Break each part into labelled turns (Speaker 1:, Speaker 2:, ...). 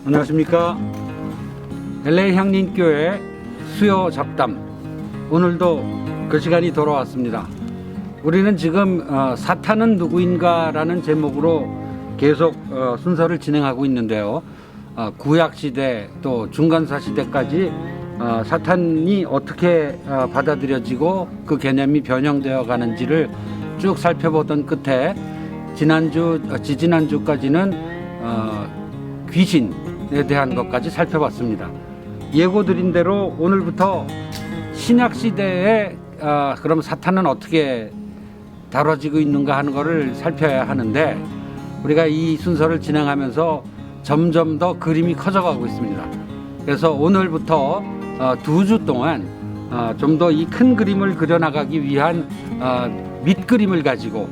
Speaker 1: 안녕하십니까. LA 향림교회 수요 잡담, 오늘도 그 시간이 돌아왔습니다. 우리는 지금 사탄은 누구인가 라는 제목으로 계속 순서를 진행하고 있는데요. 구약시대 또 중간사시대까지 사탄이 어떻게 받아들여지고 그 개념이 변형되어 가는지를 쭉 살펴보던 끝에 지지난주까지는 귀신에 대한 것까지 살펴봤습니다. 예고드린 대로 오늘부터 신약시대에 그럼 사탄은 어떻게 다뤄지고 있는가 하는 것을 살펴야 하는데, 우리가 이 순서를 진행하면서 점점 더 그림이 커져가고 있습니다. 그래서 오늘부터 2주 동안 좀 더 이 큰 그림을 그려나가기 위한 밑그림을 가지고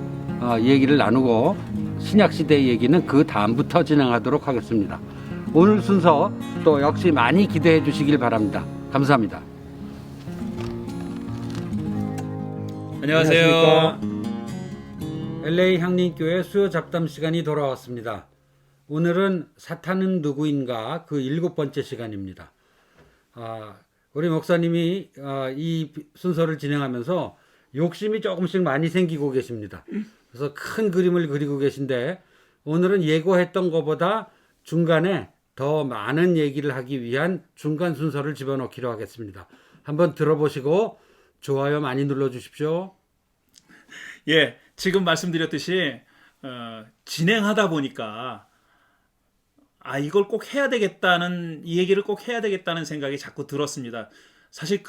Speaker 1: 얘기를 나누고, 신약시대 얘기는 그 다음부터 진행하도록 하겠습니다. 오늘 순서 또 역시 많이 기대해 주시길 바랍니다. 감사합니다.
Speaker 2: 안녕하세요.
Speaker 1: LA 향림교회 수요 잡담 시간이 돌아왔습니다. 오늘은 사탄은 누구인가 그 7번째 시간입니다. 우리 목사님이 이 순서를 진행하면서 욕심이 조금씩 많이 생기고 계십니다. 그래서 큰 그림을 그리고 계신데, 오늘은 예고했던 것보다 중간에 더 많은 얘기를 하기 위한 중간 순서를 집어넣기로 하겠습니다. 한번 들어보시고 좋아요 많이 눌러주십시오.
Speaker 2: 예, 지금 말씀드렸듯이 진행하다 보니까 이걸 꼭 해야 되겠다는, 이 얘기를 꼭 해야 되겠다는 생각이 자꾸 들었습니다. 사실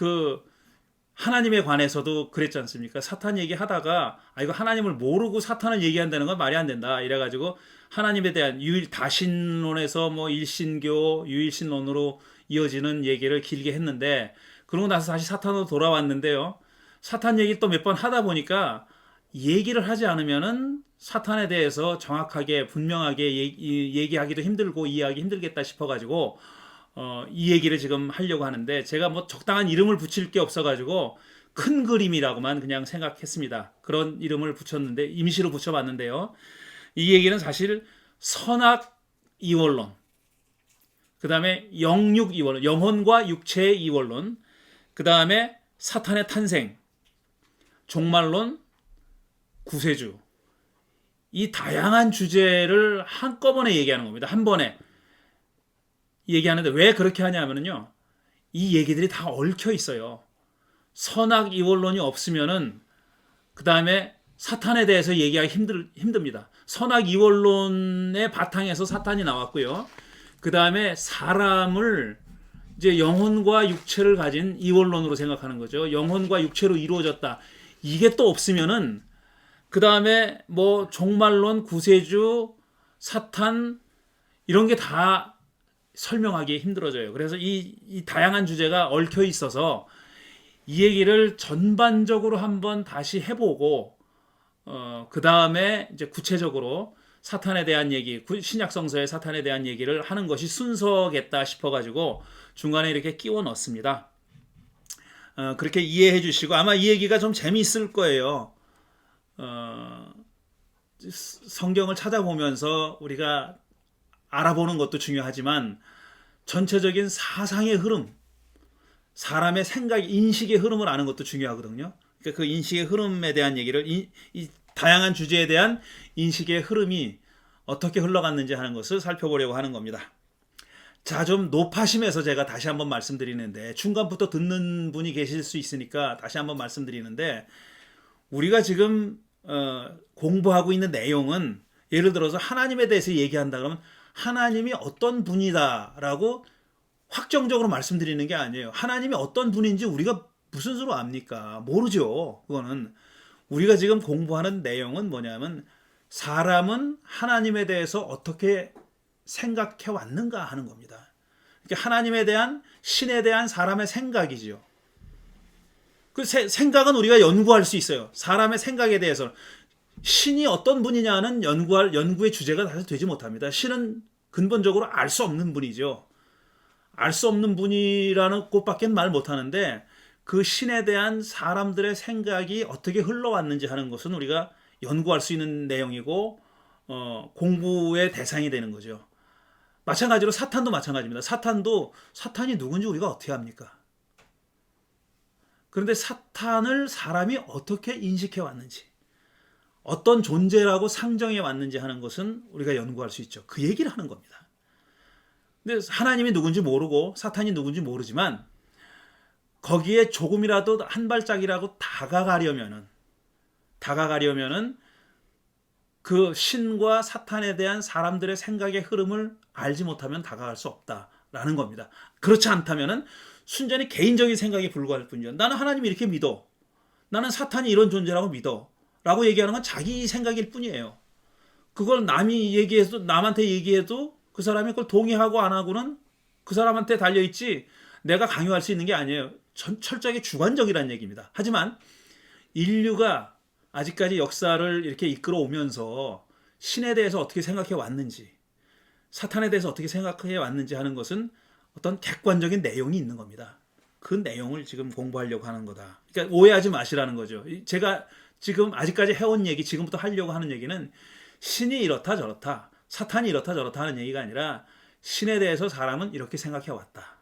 Speaker 2: 하나님에 관해서도 그랬지 않습니까? 사탄 얘기하다가 이거 하나님을 모르고 사탄을 얘기한다는 건 말이 안 된다 이래가지고 하나님에 대한 다신론에서 일신교 유일신론으로 이어지는 얘기를 길게 했는데, 그러고 나서 다시 사탄으로 돌아왔는데요. 사탄 얘기 또 몇 번 하다 보니까 얘기를 하지 않으면은 사탄에 대해서 정확하게 분명하게 얘기하기도 힘들고 이해하기 힘들겠다 싶어가지고 이 얘기를 지금 하려고 하는데, 제가 적당한 이름을 붙일 게 없어가지고 큰 그림이라고만 그냥 생각했습니다. 그런 이름을 붙였는데, 임시로 붙여봤는데요. 이 얘기는 사실 선악 이원론, 그 다음에 영육 이원론, 영혼과 육체의 이원론, 그 다음에 사탄의 탄생, 종말론, 구세주, 이 다양한 주제를 한꺼번에 얘기하는 겁니다. 한 번에 얘기하는데, 왜 그렇게 하냐면요, 이 얘기들이 다 얽혀 있어요. 선악 이원론이 없으면은 그 다음에 사탄에 대해서 얘기하기 힘듭니다. 선악 이원론의 바탕에서 사탄이 나왔고요. 그 다음에 사람을 이제 영혼과 육체를 가진 이원론으로 생각하는 거죠. 영혼과 육체로 이루어졌다. 이게 또 없으면은 그 다음에 종말론, 구세주, 사탄 이런 게 다 설명하기 힘들어져요. 그래서 이 다양한 주제가 얽혀 있어서 이 얘기를 전반적으로 한번 다시 해보고 그 다음에 이제 구체적으로 사탄에 대한 얘기, 신약 성서의 사탄에 대한 얘기를 하는 것이 순서겠다 싶어가지고 중간에 이렇게 끼워 넣습니다. 그렇게 이해해 주시고, 아마 이 얘기가 좀 재미있을 거예요. 성경을 찾아보면서 우리가 알아보는 것도 중요하지만 전체적인 사상의 흐름, 사람의 생각, 인식의 흐름을 아는 것도 중요하거든요. 그러니까 그 인식의 흐름에 대한 얘기를, 이 다양한 주제에 대한 인식의 흐름이 어떻게 흘러갔는지 하는 것을 살펴보려고 하는 겁니다. 자, 좀 높아심에서 제가 다시 한번 말씀드리는데, 중간부터 듣는 분이 계실 수 있으니까 다시 한번 말씀드리는데, 우리가 지금 공부하고 있는 내용은, 예를 들어서 하나님에 대해서 얘기한다 그러면 하나님이 어떤 분이다라고 확정적으로 말씀드리는 게 아니에요. 하나님이 어떤 분인지 우리가 무슨 수로 압니까? 모르죠. 그거는. 우리가 지금 공부하는 내용은 뭐냐면, 사람은 하나님에 대해서 어떻게 생각해 왔는가 하는 겁니다. 그러니까 하나님에 대한, 신에 대한 사람의 생각이죠. 그 생각은 우리가 연구할 수 있어요. 사람의 생각에 대해서. 신이 어떤 분이냐는 연구의 주제가 사실 되지 못합니다. 신은 근본적으로 알 수 없는 분이죠. 알 수 없는 분이라는 것밖에 말 못하는데, 그 신에 대한 사람들의 생각이 어떻게 흘러왔는지 하는 것은 우리가 연구할 수 있는 내용이고 공부의 대상이 되는 거죠. 마찬가지로 사탄도 마찬가지입니다. 사탄이 누군지 우리가 어떻게 합니까? 그런데 사탄을 사람이 어떻게 인식해 왔는지, 어떤 존재라고 상정해 왔는지 하는 것은 우리가 연구할 수 있죠. 그 얘기를 하는 겁니다. 근데 하나님이 누군지 모르고 사탄이 누군지 모르지만 거기에 조금이라도 한 발짝이라도 다가가려면은 그 신과 사탄에 대한 사람들의 생각의 흐름을 알지 못하면 다가갈 수 없다라는 겁니다. 그렇지 않다면은 순전히 개인적인 생각에 불과할 뿐이죠. 나는 하나님 이렇게 믿어. 나는 사탄이 이런 존재라고 믿어. 라고 얘기하는 건 자기 생각일 뿐이에요. 그걸 남한테 얘기해도 그 사람이 그걸 동의하고 안 하고는 그 사람한테 달려있지 내가 강요할 수 있는 게 아니에요. 철저하게 주관적이라는 얘기입니다. 하지만 인류가 아직까지 역사를 이렇게 이끌어 오면서 신에 대해서 어떻게 생각해 왔는지, 사탄에 대해서 어떻게 생각해 왔는지 하는 것은 어떤 객관적인 내용이 있는 겁니다. 그 내용을 지금 공부하려고 하는 거다. 그러니까 오해하지 마시라는 거죠. 제가 지금 아직까지 해온 얘기, 지금부터 하려고 하는 얘기는 신이 이렇다 저렇다, 사탄이 이렇다 저렇다 하는 얘기가 아니라 신에 대해서 사람은 이렇게 생각해 왔다.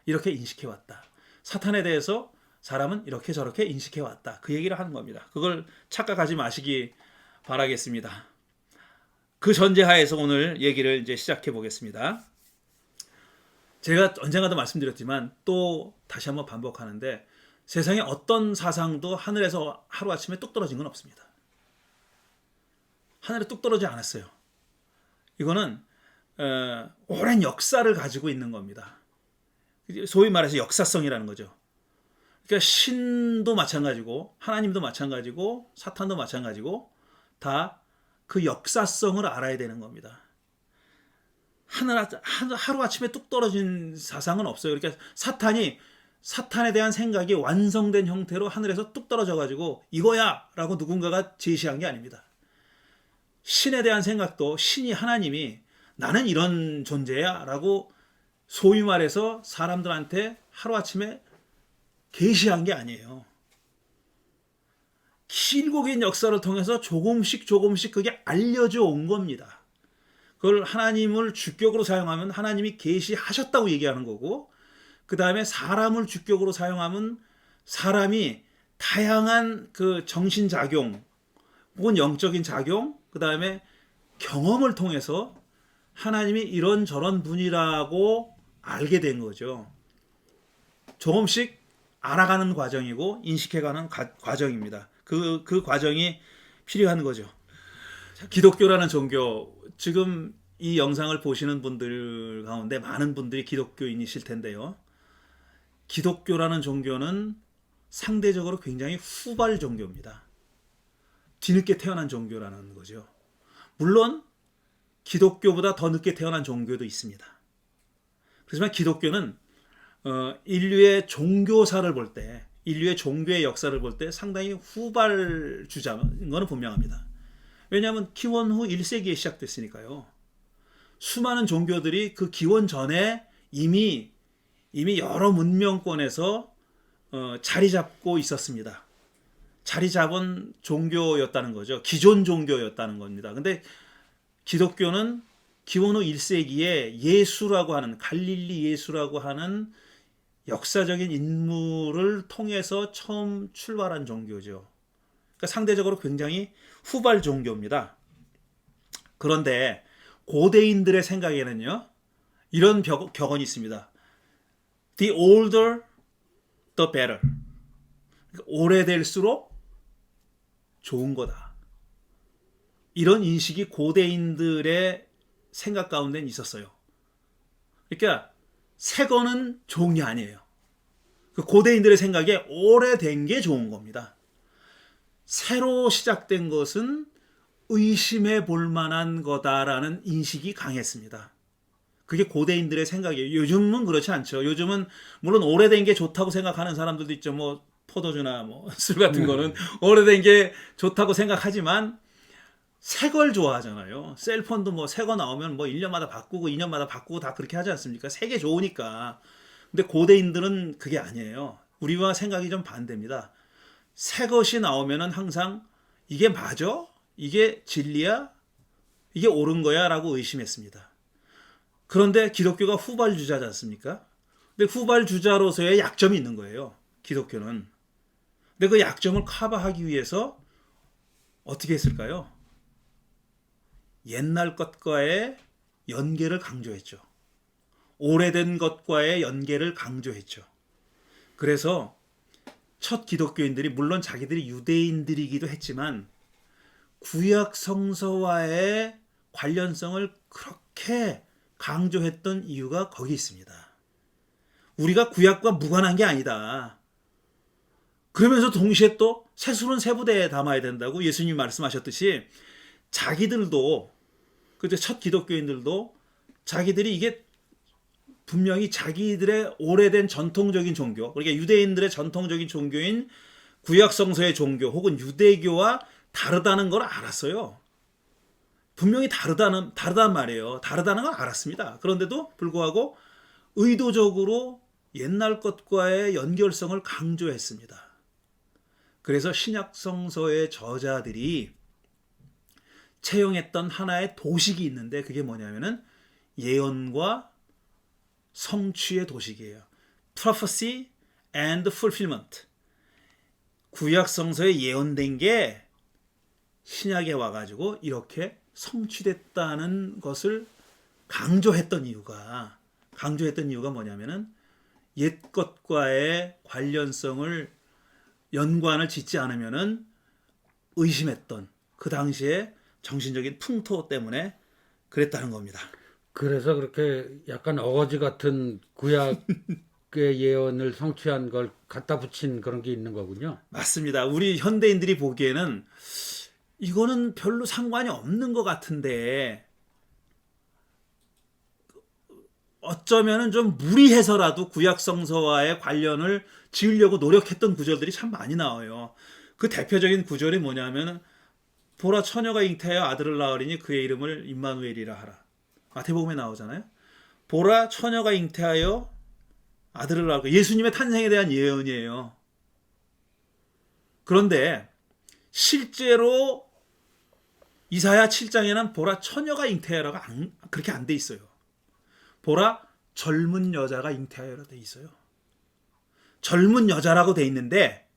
Speaker 2: 이렇게 인식해 왔다. 사탄에 대해서 사람은 이렇게 저렇게 인식해 왔다. 그 얘기를 하는 겁니다. 그걸 착각하지 마시기 바라겠습니다. 그 전제하에서 오늘 얘기를 이제 시작해 보겠습니다. 제가 언젠가도 말씀드렸지만 또 다시 한번 반복하는데 세상에 어떤 사상도 하늘에서 하루아침에 뚝 떨어진 건 없습니다. 하늘에 뚝 떨어지지 않았어요. 이거는 오랜 역사를 가지고 있는 겁니다. 소위 말해서 역사성이라는 거죠. 그러니까 신도 마찬가지고 하나님도 마찬가지고 사탄도 마찬가지고 다 그 역사성을 알아야 되는 겁니다. 하루아침에 뚝 떨어진 사상은 없어요. 그러니까 사탄에 대한 생각이 완성된 형태로 하늘에서 뚝 떨어져가지고 이거야 라고 누군가가 제시한 게 아닙니다. 신에 대한 생각도 신이 하나님이 나는 이런 존재야 라고 소위 말해서 사람들한테 하루아침에 계시한 게 아니에요. 길고 긴 역사를 통해서 조금씩 그게 알려져 온 겁니다. 그걸 하나님을 주격으로 사용하면 하나님이 계시하셨다고 얘기하는 거고, 그 다음에 사람을 주격으로 사용하면 사람이 다양한 그 정신작용 혹은 영적인 작용, 그 다음에 경험을 통해서 하나님이 이런저런 분이라고 알게 된 거죠. 조금씩 알아가는 과정이고 인식해가는 과정입니다. 그 과정이 필요한 거죠. 기독교라는 종교, 지금 이 영상을 보시는 분들 가운데 많은 분들이 기독교인이실 텐데요. 기독교라는 종교는 상대적으로 굉장히 후발 종교입니다. 뒤늦게 태어난 종교라는 거죠. 물론 기독교보다 더 늦게 태어난 종교도 있습니다. 그렇지만 기독교는 인류의 종교사를 볼 때, 인류의 종교의 역사를 볼 때 상당히 후발 주자인 것은 분명합니다. 왜냐하면 기원 후 1세기에 시작됐으니까요. 수많은 종교들이 그 기원 전에 이미 여러 문명권에서 자리 잡고 있었습니다. 자리 잡은 종교였다는 거죠. 기존 종교였다는 겁니다. 근데 기독교는 기원 후 1세기에 예수라고 하는, 갈릴리 예수라고 하는 역사적인 인물을 통해서 처음 출발한 종교죠. 그러니까 상대적으로 굉장히 후발 종교입니다. 그런데 고대인들의 생각에는요, 이런 격언이 있습니다. The older, the better. 그러니까 오래될수록 좋은 거다. 이런 인식이 고대인들의 생각 가운데는 있었어요. 그러니까 새 거는 좋은 게 아니에요. 그 고대인들의 생각에 오래된 게 좋은 겁니다. 새로 시작된 것은 의심해 볼 만한 거다라는 인식이 강했습니다. 그게 고대인들의 생각이에요. 요즘은 그렇지 않죠. 요즘은 물론 오래된 게 좋다고 생각하는 사람들도 있죠. 뭐 포도주나 뭐 술 같은 거는 오래된 게 좋다고 생각하지만 새 걸 좋아하잖아요. 셀폰도 뭐 새 거 나오면 뭐 1년마다 바꾸고 2년마다 바꾸고 다 그렇게 하지 않습니까? 새 게 좋으니까. 근데 고대인들은 그게 아니에요. 우리와 생각이 좀 반대입니다. 새 것이 나오면은 항상 이게 맞아? 이게 진리야? 이게 옳은 거야? 라고 의심했습니다. 그런데 기독교가 후발주자지 않습니까? 근데 후발주자로서의 약점이 있는 거예요. 기독교는. 근데 그 약점을 커버하기 위해서 어떻게 했을까요? 옛날 것과의 연계를 강조했죠. 오래된 것과의 연계를 강조했죠. 그래서 첫 기독교인들이 물론 자기들이 유대인들이기도 했지만 구약 성서와의 관련성을 그렇게 강조했던 이유가 거기 있습니다. 우리가 구약과 무관한 게 아니다. 그러면서 동시에 또 세술은 세부대에 담아야 된다고 예수님이 말씀하셨듯이 자기들도 그때 첫 기독교인들도 자기들이 이게 분명히 자기들의 오래된 전통적인 종교, 그러니까 유대인들의 전통적인 종교인 구약 성서의 종교 혹은 유대교와 다르다는 걸 알았어요. 분명히 다르단 말이에요. 다르다는 걸 알았습니다. 그런데도 불구하고 의도적으로 옛날 것과의 연결성을 강조했습니다. 그래서 신약 성서의 저자들이 채용했던 하나의 도식이 있는데 그게 뭐냐면은 예언과 성취의 도식이에요. Prophecy and fulfillment. 구약 성서에 예언된 게 신약에 와가지고 이렇게 성취됐다는 것을 강조했던 이유가 뭐냐면은 옛 것과의 관련성을 연관을 짓지 않으면은 의심했던 그 당시에 정신적인 풍토 때문에 그랬다는 겁니다.
Speaker 1: 그래서 그렇게 약간 어거지 같은 구약의 예언을 성취한 걸 갖다 붙인 그런 게 있는 거군요.
Speaker 2: 맞습니다. 우리 현대인들이 보기에는 이거는 별로 상관이 없는 것 같은데 어쩌면은 좀 무리해서라도 구약 성서와의 관련을 지으려고 노력했던 구절들이 참 많이 나와요. 그 대표적인 구절이 뭐냐면은 보라 처녀가 잉태하여 아들을 낳으리니 그의 이름을 임마누엘이라 하라. 마태복음에 나오잖아요. 보라 처녀가 잉태하여 아들을 낳고 예수님의 탄생에 대한 예언이에요. 그런데 실제로 이사야 7장에는 보라 처녀가 잉태하여가 그렇게 안 돼 있어요. 보라 젊은 여자가 잉태하여라 돼 있어요. 젊은 여자라고 돼 있는데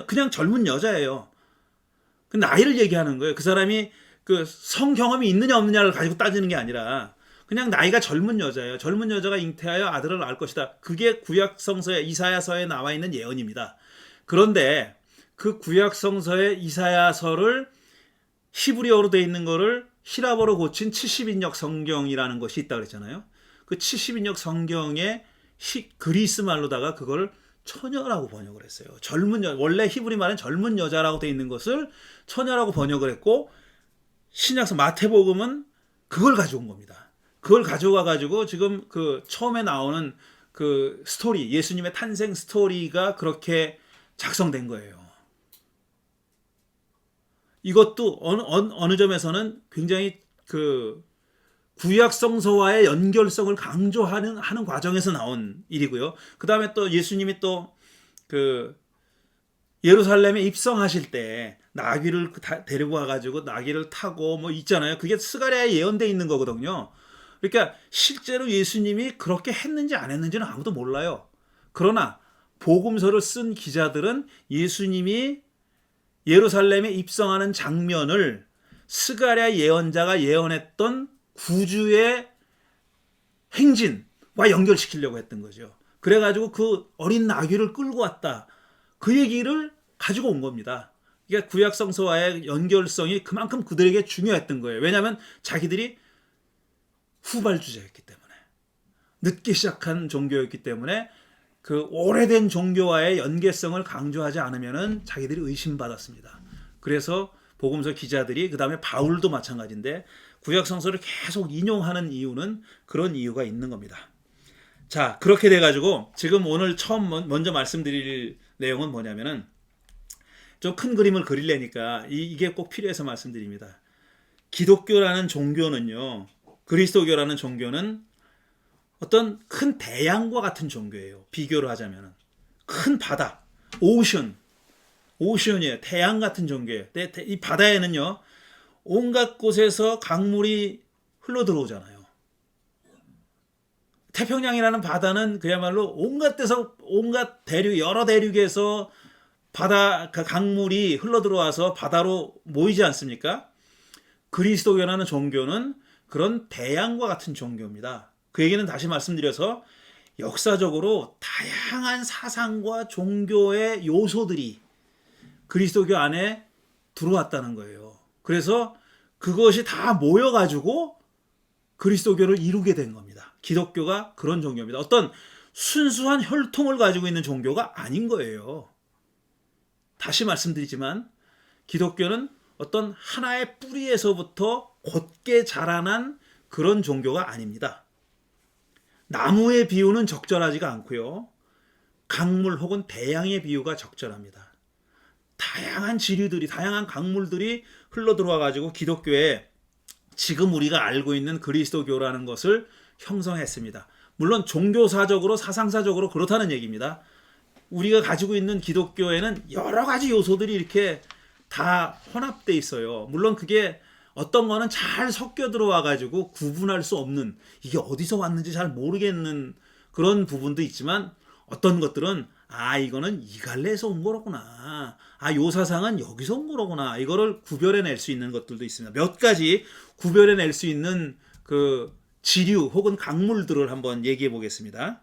Speaker 2: 그냥 젊은 여자예요. 그 나이를 얘기하는 거예요. 그 사람이 그 성 경험이 있느냐 없느냐를 가지고 따지는 게 아니라 그냥 나이가 젊은 여자예요. 젊은 여자가 잉태하여 아들을 낳을 것이다. 그게 구약 성서에 이사야서에 나와 있는 예언입니다. 그런데 그 구약 성서의 이사야서를 히브리어로 돼 있는 거를 히라버로 고친 70인역 성경이라는 것이 있다 그랬잖아요. 그 70인역 성경에 그리스 말로다가 그걸 처녀라고 번역을 했어요. 원래 히브리 말은 젊은 여자라고 돼 있는 것을 처녀라고 번역을 했고 신약서 마태복음은 그걸 가져온 겁니다. 그걸 가져와 가지고 지금 그 처음에 나오는 그 스토리, 예수님의 탄생 스토리가 그렇게 작성된 거예요. 이것도 어느 점에서는 굉장히 그 구약 성서와의 연결성을 강조하는 과정에서 나온 일이고요. 그 다음에 또 예수님이 또 그 예루살렘에 입성하실 때 나귀를 데리고 와가지고 나귀를 타고 뭐 있잖아요. 그게 스가랴에 예언돼 있는 거거든요. 그러니까 실제로 예수님이 그렇게 했는지 안 했는지는 아무도 몰라요. 그러나 복음서를 쓴 기자들은 예수님이 예루살렘에 입성하는 장면을 스가랴 예언자가 예언했던 구주의 행진과 연결시키려고 했던 거죠. 그래가지고 그 어린 나귀를 끌고 왔다. 그 얘기를 가지고 온 겁니다. 그러니까 구약 성서와의 연결성이 그만큼 그들에게 중요했던 거예요. 왜냐하면 자기들이 후발주자였기 때문에, 늦게 시작한 종교였기 때문에 그 오래된 종교와의 연계성을 강조하지 않으면은 자기들이 의심받았습니다. 그래서 복음서 기자들이, 그 다음에 바울도 마찬가지인데 구약 성서를 계속 인용하는 이유는 그런 이유가 있는 겁니다. 자, 그렇게 돼가지고 지금 오늘 먼저 말씀드릴 내용은 뭐냐면은 좀 큰 그림을 그리려니까 이게 꼭 필요해서 말씀드립니다. 기독교라는 종교는요, 그리스도교라는 종교는 어떤 큰 대양과 같은 종교예요. 비교를 하자면은 큰 바다, 오션이에요. 태양 같은 종교예요. 이 바다에는요 온갖 곳에서 강물이 흘러 들어오잖아요. 태평양이라는 바다는 그야말로 온갖 데서 온갖 대륙 여러 대륙에서 바다 그 강물이 흘러 들어와서 바다로 모이지 않습니까? 그리스도교라는 종교는 그런 대양과 같은 종교입니다. 그 얘기는 다시 말씀드려서 역사적으로 다양한 사상과 종교의 요소들이 그리스도교 안에 들어왔다는 거예요. 그래서 그것이 다 모여가지고 그리스도교를 이루게 된 겁니다. 기독교가 그런 종교입니다. 어떤 순수한 혈통을 가지고 있는 종교가 아닌 거예요. 다시 말씀드리지만 기독교는 어떤 하나의 뿌리에서부터 곧게 자라난 그런 종교가 아닙니다. 나무의 비유는 적절하지가 않고요. 강물 혹은 대양의 비유가 적절합니다. 다양한 지류들이, 다양한 강물들이 흘러 들어와 가지고 기독교에 지금 우리가 알고 있는 그리스도교라는 것을 형성했습니다. 물론 종교사적으로, 사상사적으로 그렇다는 얘기입니다. 우리가 가지고 있는 기독교에는 여러 가지 요소들이 이렇게 다 혼합돼 있어요. 물론 그게 어떤 거는 잘 섞여 들어와 가지고 구분할 수 없는, 이게 어디서 왔는지 잘 모르겠는 그런 부분도 있지만, 어떤 것들은 이거는 이 갈래에서 온 거로구나, 요 사상은 여기서 온 거로구나, 이거를 구별해낼 수 있는 것들도 있습니다. 몇 가지 구별해낼 수 있는 그 지류 혹은 강물들을 한번 얘기해 보겠습니다.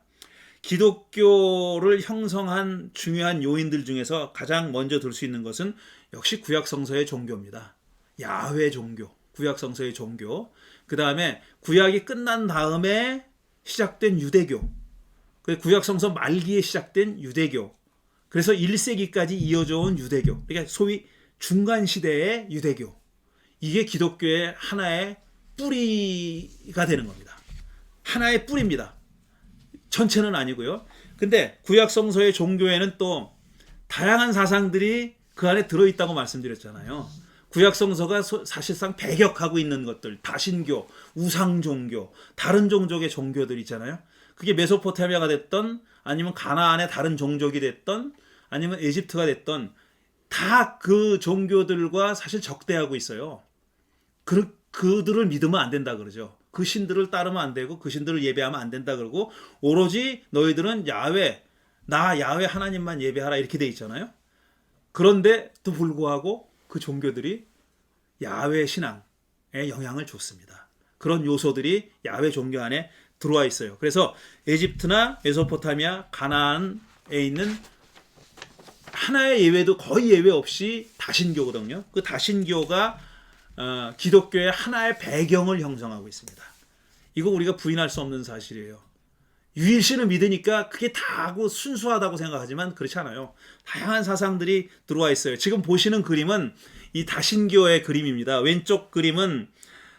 Speaker 2: 기독교를 형성한 중요한 요인들 중에서 가장 먼저 들 수 있는 것은 역시 구약성서의 종교입니다. 야훼 종교, 구약성서의 종교. 그 다음에 구약이 끝난 다음에 시작된 유대교, 구약성서 말기에 시작된 유대교, 그래서 1세기까지 이어져 온 유대교, 그러니까 소위 중간시대의 유대교, 이게 기독교의 하나의 뿌리가 되는 겁니다. 하나의 뿌리입니다. 전체는 아니고요. 근데 구약성서의 종교에는 또 다양한 사상들이 그 안에 들어있다고 말씀드렸잖아요. 구약성서가 사실상 배격하고 있는 것들, 다신교, 우상종교, 다른 종족의 종교들 있잖아요. 그게 메소포타미아가 됐던, 아니면 가나안의 다른 종족이 됐던, 아니면 에집트가 됐던, 다 그 종교들과 사실 적대하고 있어요. 그들을 믿으면 안 된다 그러죠. 그 신들을 따르면 안 되고 그 신들을 예배하면 안 된다 그러고, 오로지 너희들은 나 야훼 하나님만 예배하라, 이렇게 돼 있잖아요. 그런데도 불구하고 그 종교들이 야훼 신앙에 영향을 줬습니다. 그런 요소들이 야훼 종교 안에 들어와 있어요. 그래서 에집트나 메소포타미아, 가나안에 있는 하나의 예외도 거의 예외 없이 다신교거든요. 그 다신교가 기독교의 하나의 배경을 형성하고 있습니다. 이거 우리가 부인할 수 없는 사실이에요. 유일신을 믿으니까 그게 다하고 순수하다고 생각하지만 그렇지 않아요. 다양한 사상들이 들어와 있어요. 지금 보시는 그림은 이 다신교의 그림입니다. 왼쪽 그림은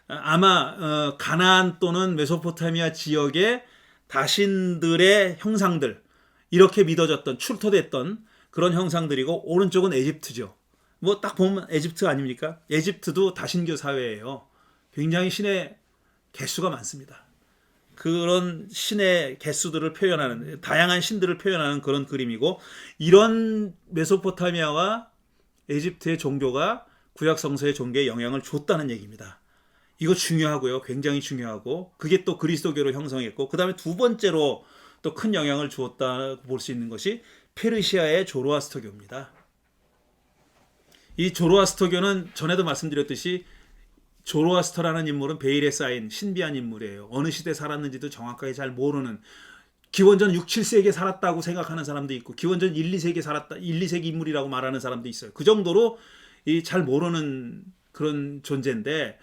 Speaker 2: 아마 가나안 또는 메소포타미아 지역의 다신들의 형상들, 이렇게 믿어졌던, 출토됐던 그런 형상들이고, 오른쪽은 에집트죠. 뭐 딱 보면 에집트 아닙니까? 에집트도 다신교 사회예요. 굉장히 신의 개수가 많습니다. 그런 신의 개수들을 표현하는, 다양한 신들을 표현하는 그런 그림이고, 이런 메소포타미아와 에집트의 종교가 구약 성서의 종교에 영향을 줬다는 얘기입니다. 이거 중요하고요. 굉장히 중요하고, 그게 또 그리스도교를 형성했고, 그 다음에 두 번째로 또 큰 영향을 주었다고 볼 수 있는 것이 페르시아의 조로아스터교입니다. 이 조로아스터교는 전에도 말씀드렸듯이 조로아스터라는 인물은 베일에 쌓인 신비한 인물이에요. 어느 시대에 살았는지도 정확하게 잘 모르는, 기원전 6, 7세기에 살았다고 생각하는 사람도 있고, 기원전 1, 2세기에 살았다, 1, 2세기 인물이라고 말하는 사람도 있어요. 그 정도로 잘 모르는 그런 존재인데,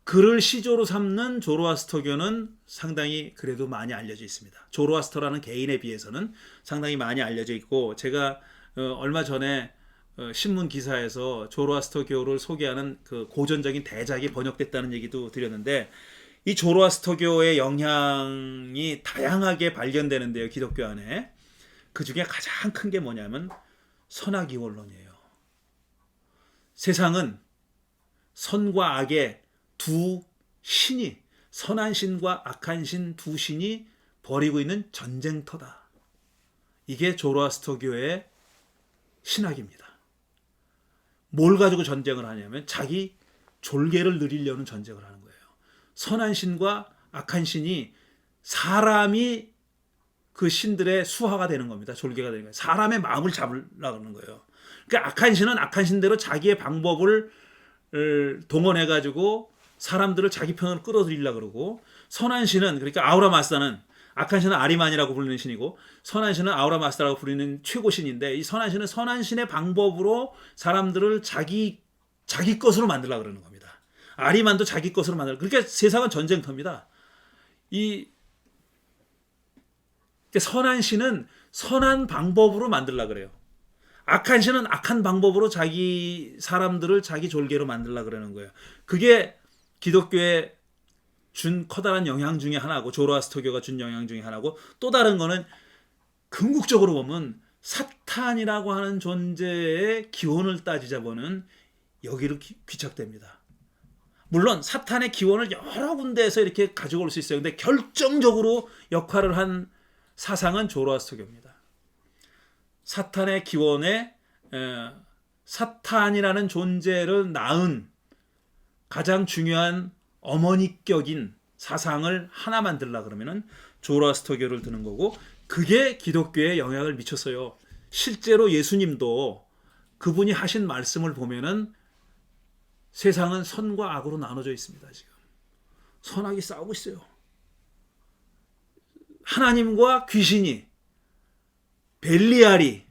Speaker 2: 그를 시조로 삼는 조로아스터교는 상당히 그래도 많이 알려져 있습니다. 조로아스터라는 개인에 비해서는 상당히 많이 알려져 있고, 제가 얼마 전에 신문 기사에서 조로아스터교를 소개하는 그 고전적인 대작이 번역됐다는 얘기도 드렸는데, 이 조로아스터교의 영향이 다양하게 발견되는데요, 기독교 안에. 그 중에 가장 큰 게 뭐냐면 선악이원론이에요. 세상은 선과 악의 두 신이, 선한 신과 악한 신 두 신이 벌이고 있는 전쟁터다. 이게 조로아스터교의 신학입니다. 뭘 가지고 전쟁을 하냐면 자기 졸개를 누리려는 전쟁을 하는 거예요. 선한 신과 악한 신이 사람이 그 신들의 수하가 되는 겁니다. 졸개가 되는 거예요. 사람의 마음을 잡으려는 거예요. 그러니까 악한 신은 악한 신대로 자기의 방법을 동원해 가지고 사람들을 자기 편으로 끌어들이려고 그러고, 선한 신은, 그러니까 아우라 마스다는, 악한 신은 아리만이라고 부르는 신이고 선한 신은 아우라 마스다라고 부르는 최고 신인데, 이 선한 신은 선한 신의 방법으로 사람들을 자기 것으로 만들려고 그러는 겁니다. 아리만도 자기 것으로 만들려. 그러니까 세상은 전쟁터입니다. 이 선한 신은 선한 방법으로 만들려고 그래요. 악한 신은 악한 방법으로 자기 사람들을 자기 졸개로 만들려고 그러는 거예요. 그게 기독교에 준 커다란 영향 중에 하나고, 조로아스터교가 준 영향 중에 하나고, 또 다른 거는 궁극적으로 보면 사탄이라고 하는 존재의 기원을 따지자보는 여기로 귀착됩니다. 물론 사탄의 기원을 여러 군데에서 이렇게 가지고 올 수 있어요. 근데 결정적으로 역할을 한 사상은 조로아스터교입니다. 사탄의 기원에 사탄이라는 존재를 낳은 가장 중요한 어머니격인 사상을 하나 만들라 그러면은 조로아스터교를 드는 거고, 그게 기독교에 영향을 미쳤어요. 실제로 예수님도 그분이 하신 말씀을 보면은 세상은 선과 악으로 나눠져 있습니다. 지금 선악이 싸우고 있어요. 하나님과 귀신이, 벨리알이,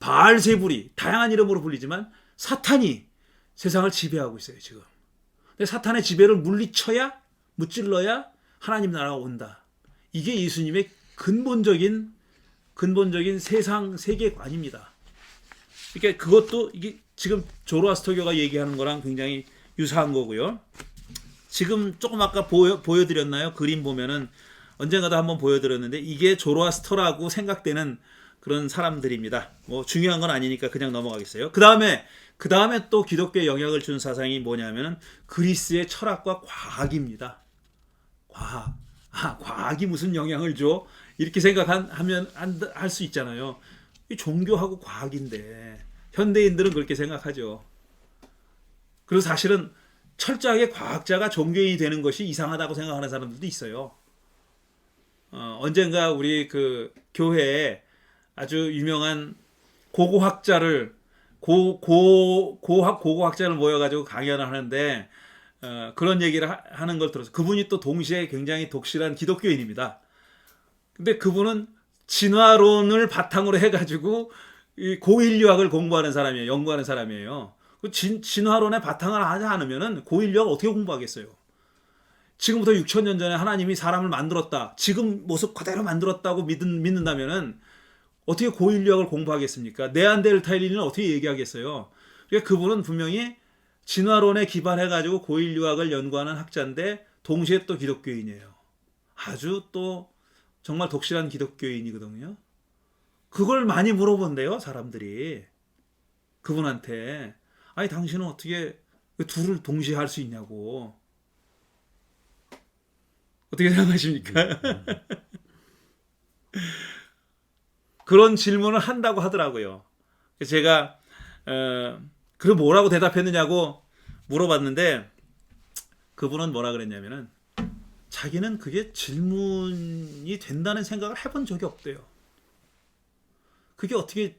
Speaker 2: 바알세불이, 다양한 이름으로 불리지만 사탄이 세상을 지배하고 있어요. 지금. 근데 사탄의 지배를 물리쳐야, 무찔러야 하나님 나라가 온다. 이게 예수님의 근본적인 세상 세계관입니다. 그러니까 그것도 이게 지금 조로아스터교가 얘기하는 거랑 굉장히 유사한 거고요. 지금 조금 아까 보여드렸나요? 그림 보면은 언젠가도 한번 보여드렸는데, 이게 조로아스터라고 생각되는 그런 사람들입니다. 뭐 중요한 건 아니니까 그냥 넘어가겠어요. 그 다음에 또 기독교에 영향을 준 사상이 뭐냐면은 그리스의 철학과 과학입니다. 과학이 무슨 영향을 줘? 이렇게 생각하면 할 수 있잖아요. 이 종교하고 과학인데 현대인들은 그렇게 생각하죠. 그리고 사실은 철저하게 과학자가 종교인이 되는 것이 이상하다고 생각하는 사람들도 있어요. 언젠가 우리 그 교회에 아주 유명한 고고학자를 모여가지고 강연을 하는데, 그런 얘기를 하는 걸 들어서, 그분이 또 동시에 굉장히 독실한 기독교인입니다. 근데 그분은 진화론을 바탕으로 해가지고 이 고인류학을 공부하는 사람이에요. 연구하는 사람이에요. 진화론의 바탕을 하지 않으면은 고인류학을 어떻게 공부하겠어요? 지금부터 6,000년 전에 하나님이 사람을 만들었다, 지금 모습 그대로 만들었다고 믿는다면은 어떻게 고인류학을 공부하겠습니까? 네안데르탈인은 어떻게 얘기하겠어요? 그러니까 그분은 분명히 진화론에 기반해가지고 고인류학을 연구하는 학자인데 동시에 또 기독교인이에요. 아주 또 정말 독실한 기독교인이거든요. 그걸 많이 물어본대요, 사람들이. 그분한테. 아니, 당신은 어떻게 둘을 동시에 할 수 있냐고. 어떻게 생각하십니까? 그런 질문을 한다고 하더라고요. 제가 그럼 뭐라고 대답했느냐고 물어봤는데, 그분은 뭐라 그랬냐면은 자기는 그게 질문이 된다는 생각을 해본 적이 없대요. 그게 어떻게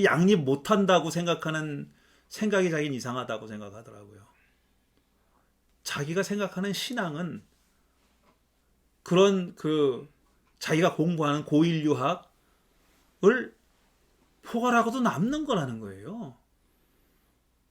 Speaker 2: 양립 못한다고 생각하는 생각이 자기는 이상하다고 생각하더라고요. 자기가 생각하는 신앙은 그런 자기가 공부하는 고인류학을 포괄하고도 남는 거라는 거예요.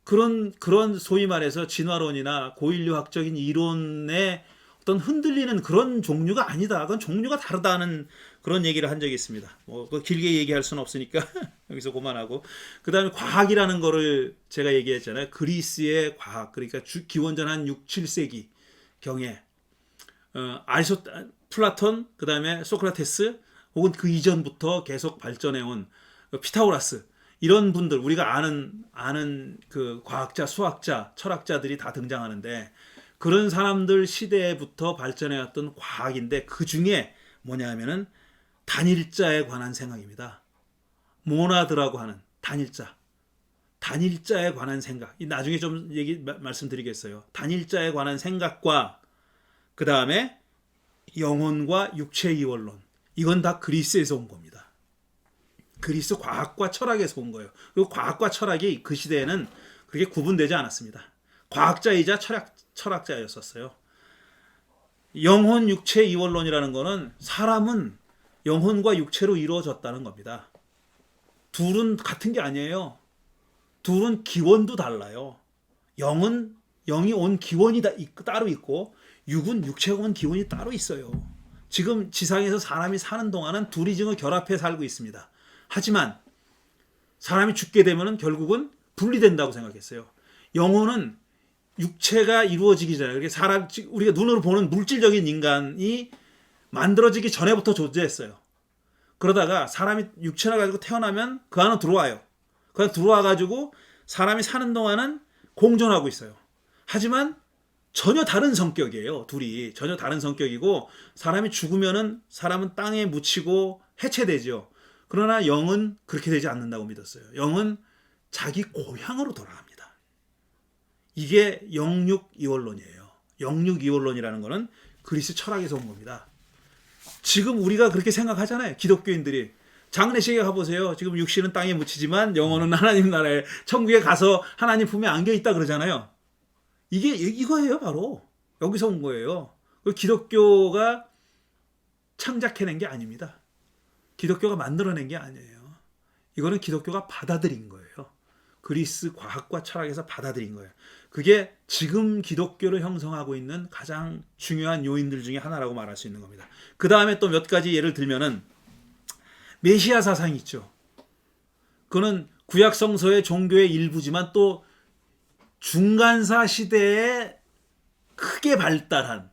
Speaker 2: 그런 소위 말해서 진화론이나 고인류학적인 이론의 어떤 흔들리는 그런 종류가 아니다. 그건 종류가 다르다는 그런 얘기를 한 적이 있습니다. 뭐 길게 얘기할 수는 없으니까 여기서 그만하고, 그 다음에 과학이라는 거를 제가 얘기했잖아요. 그리스의 과학, 그러니까 기원전 한 6, 7세기 경에 플라톤, 그 다음에 소크라테스, 혹은 그 이전부터 계속 발전해온 피타고라스, 이런 분들, 우리가 아는 그 과학자, 수학자, 철학자들이 다 등장하는데, 그런 사람들 시대부터 발전해왔던 과학인데, 그 중에 뭐냐면은 단일자에 관한 생각입니다. 모나드라고 하는 단일자에 관한 생각. 나중에 좀 말씀드리겠어요. 단일자에 관한 생각과 그 다음에 영혼과 육체 이원론. 이건 다 그리스에서 온 겁니다. 그리스 과학과 철학에서 온 거예요. 그리고 과학과 철학이 그 시대에는 그렇게 구분되지 않았습니다. 과학자이자 철학자였었어요. 영혼 육체 이원론이라는 거는 사람은 영혼과 육체로 이루어졌다는 겁니다. 둘은 같은 게 아니에요. 둘은 기원도 달라요. 영이 온 기원이 따로 있고 육은 육체가 온 기원이 따로 있어요. 지금 지상에서 사람이 사는 동안은 둘이 지금 결합해 살고 있습니다. 하지만 사람이 죽게 되면 결국은 분리된다고 생각했어요. 영혼은 육체가 이루어지기 전에, 우리가 눈으로 보는 물질적인 인간이 만들어지기 전에부터 존재했어요. 그러다가 사람이 육체를 가지고 태어나면 그 안으로 들어와요. 그 안으로 들어와가지고 사람이 사는 동안은 공존하고 있어요. 하지만 전혀 다른 성격이에요. 둘이 전혀 다른 성격이고, 사람이 죽으면은 사람은 땅에 묻히고 해체되죠. 그러나 영은 그렇게 되지 않는다고 믿었어요. 영은 자기 고향으로 돌아갑니다. 이게 영육이원론이에요. 영육이원론이라는 거는 그리스 철학에서 온 겁니다. 지금 우리가 그렇게 생각하잖아요. 기독교인들이. 장례식에 가보세요. 지금 육신은 땅에 묻히지만 영혼은 하나님 나라에, 천국에 가서 하나님 품에 안겨 있다 그러잖아요. 이거예요. 바로 여기서 온 거예요. 기독교가 창작해낸 게 아닙니다. 기독교가 만들어낸 게 아니에요. 이거는 기독교가 받아들인 거예요. 그리스 과학과 철학에서 받아들인 거예요. 그게 지금 기독교를 형성하고 있는 가장 중요한 요인들 중에 하나라고 말할 수 있는 겁니다. 그 다음에 또 몇 가지 예를 들면은 메시아 사상이 있죠. 그거는 구약 성서의 종교의 일부지만 또 중간사 시대에 크게 발달한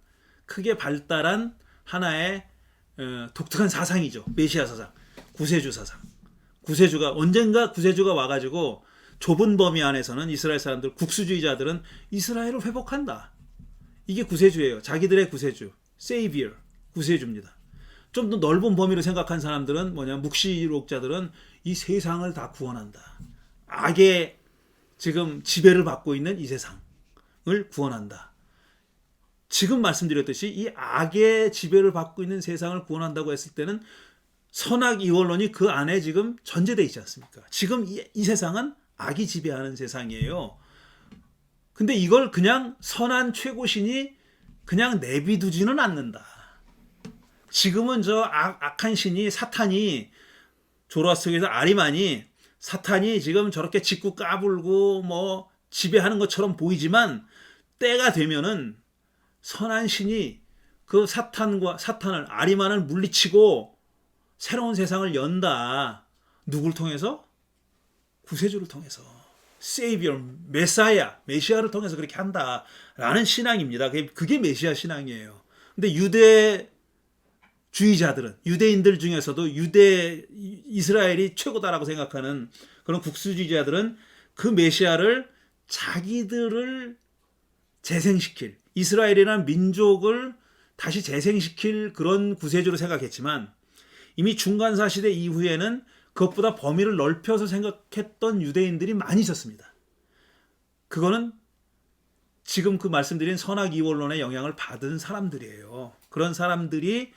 Speaker 2: 하나의 독특한 사상이죠. 메시아 사상, 구세주 사상. 언젠가 구세주가 와가지고 좁은 범위 안에서는 이스라엘 사람들, 국수주의자들은 이스라엘을 회복한다. 이게 구세주예요. 자기들의 구세주, 세이비어, 구세주입니다. 좀 더 넓은 범위로 생각한 사람들은 묵시록자들은 이 세상을 다 구원한다. 악의 지금 지배를 받고 있는 이 세상을 구원한다. 지금 말씀드렸듯이 이 악의 지배를 받고 있는 세상을 구원한다고 했을 때는 선악 이원론이 그 안에 지금 전제되어 있지 않습니까? 지금 이 세상은 악이 지배하는 세상이에요. 근데 이걸 그냥 선한 최고신이 그냥 내비두지는 않는다. 지금은 저 악한 신이, 사탄이, 조로아스터에서 아리만이, 사탄이 지금 저렇게 짓고 까불고 지배하는 것처럼 보이지만, 때가 되면은 선한 신이 그 사탄을, 아리만을 물리치고 새로운 세상을 연다. 누굴 통해서? 구세주를 통해서. 세이비어, 메시아를 통해서 그렇게 한다라는 신앙입니다. 그게 메시아 신앙이에요. 근데 유대인들 중에서도 이스라엘이 최고다라고 생각하는 그런 국수주의자들은 그 메시아를 자기들을 재생시킬, 이스라엘이라는 민족을 다시 재생시킬 그런 구세주로 생각했지만, 이미 중간사 시대 이후에는 그것보다 범위를 넓혀서 생각했던 유대인들이 많이 있었습니다. 그거는 지금 그 말씀드린 선악 이원론의 영향을 받은 사람들이에요. 그런 사람들이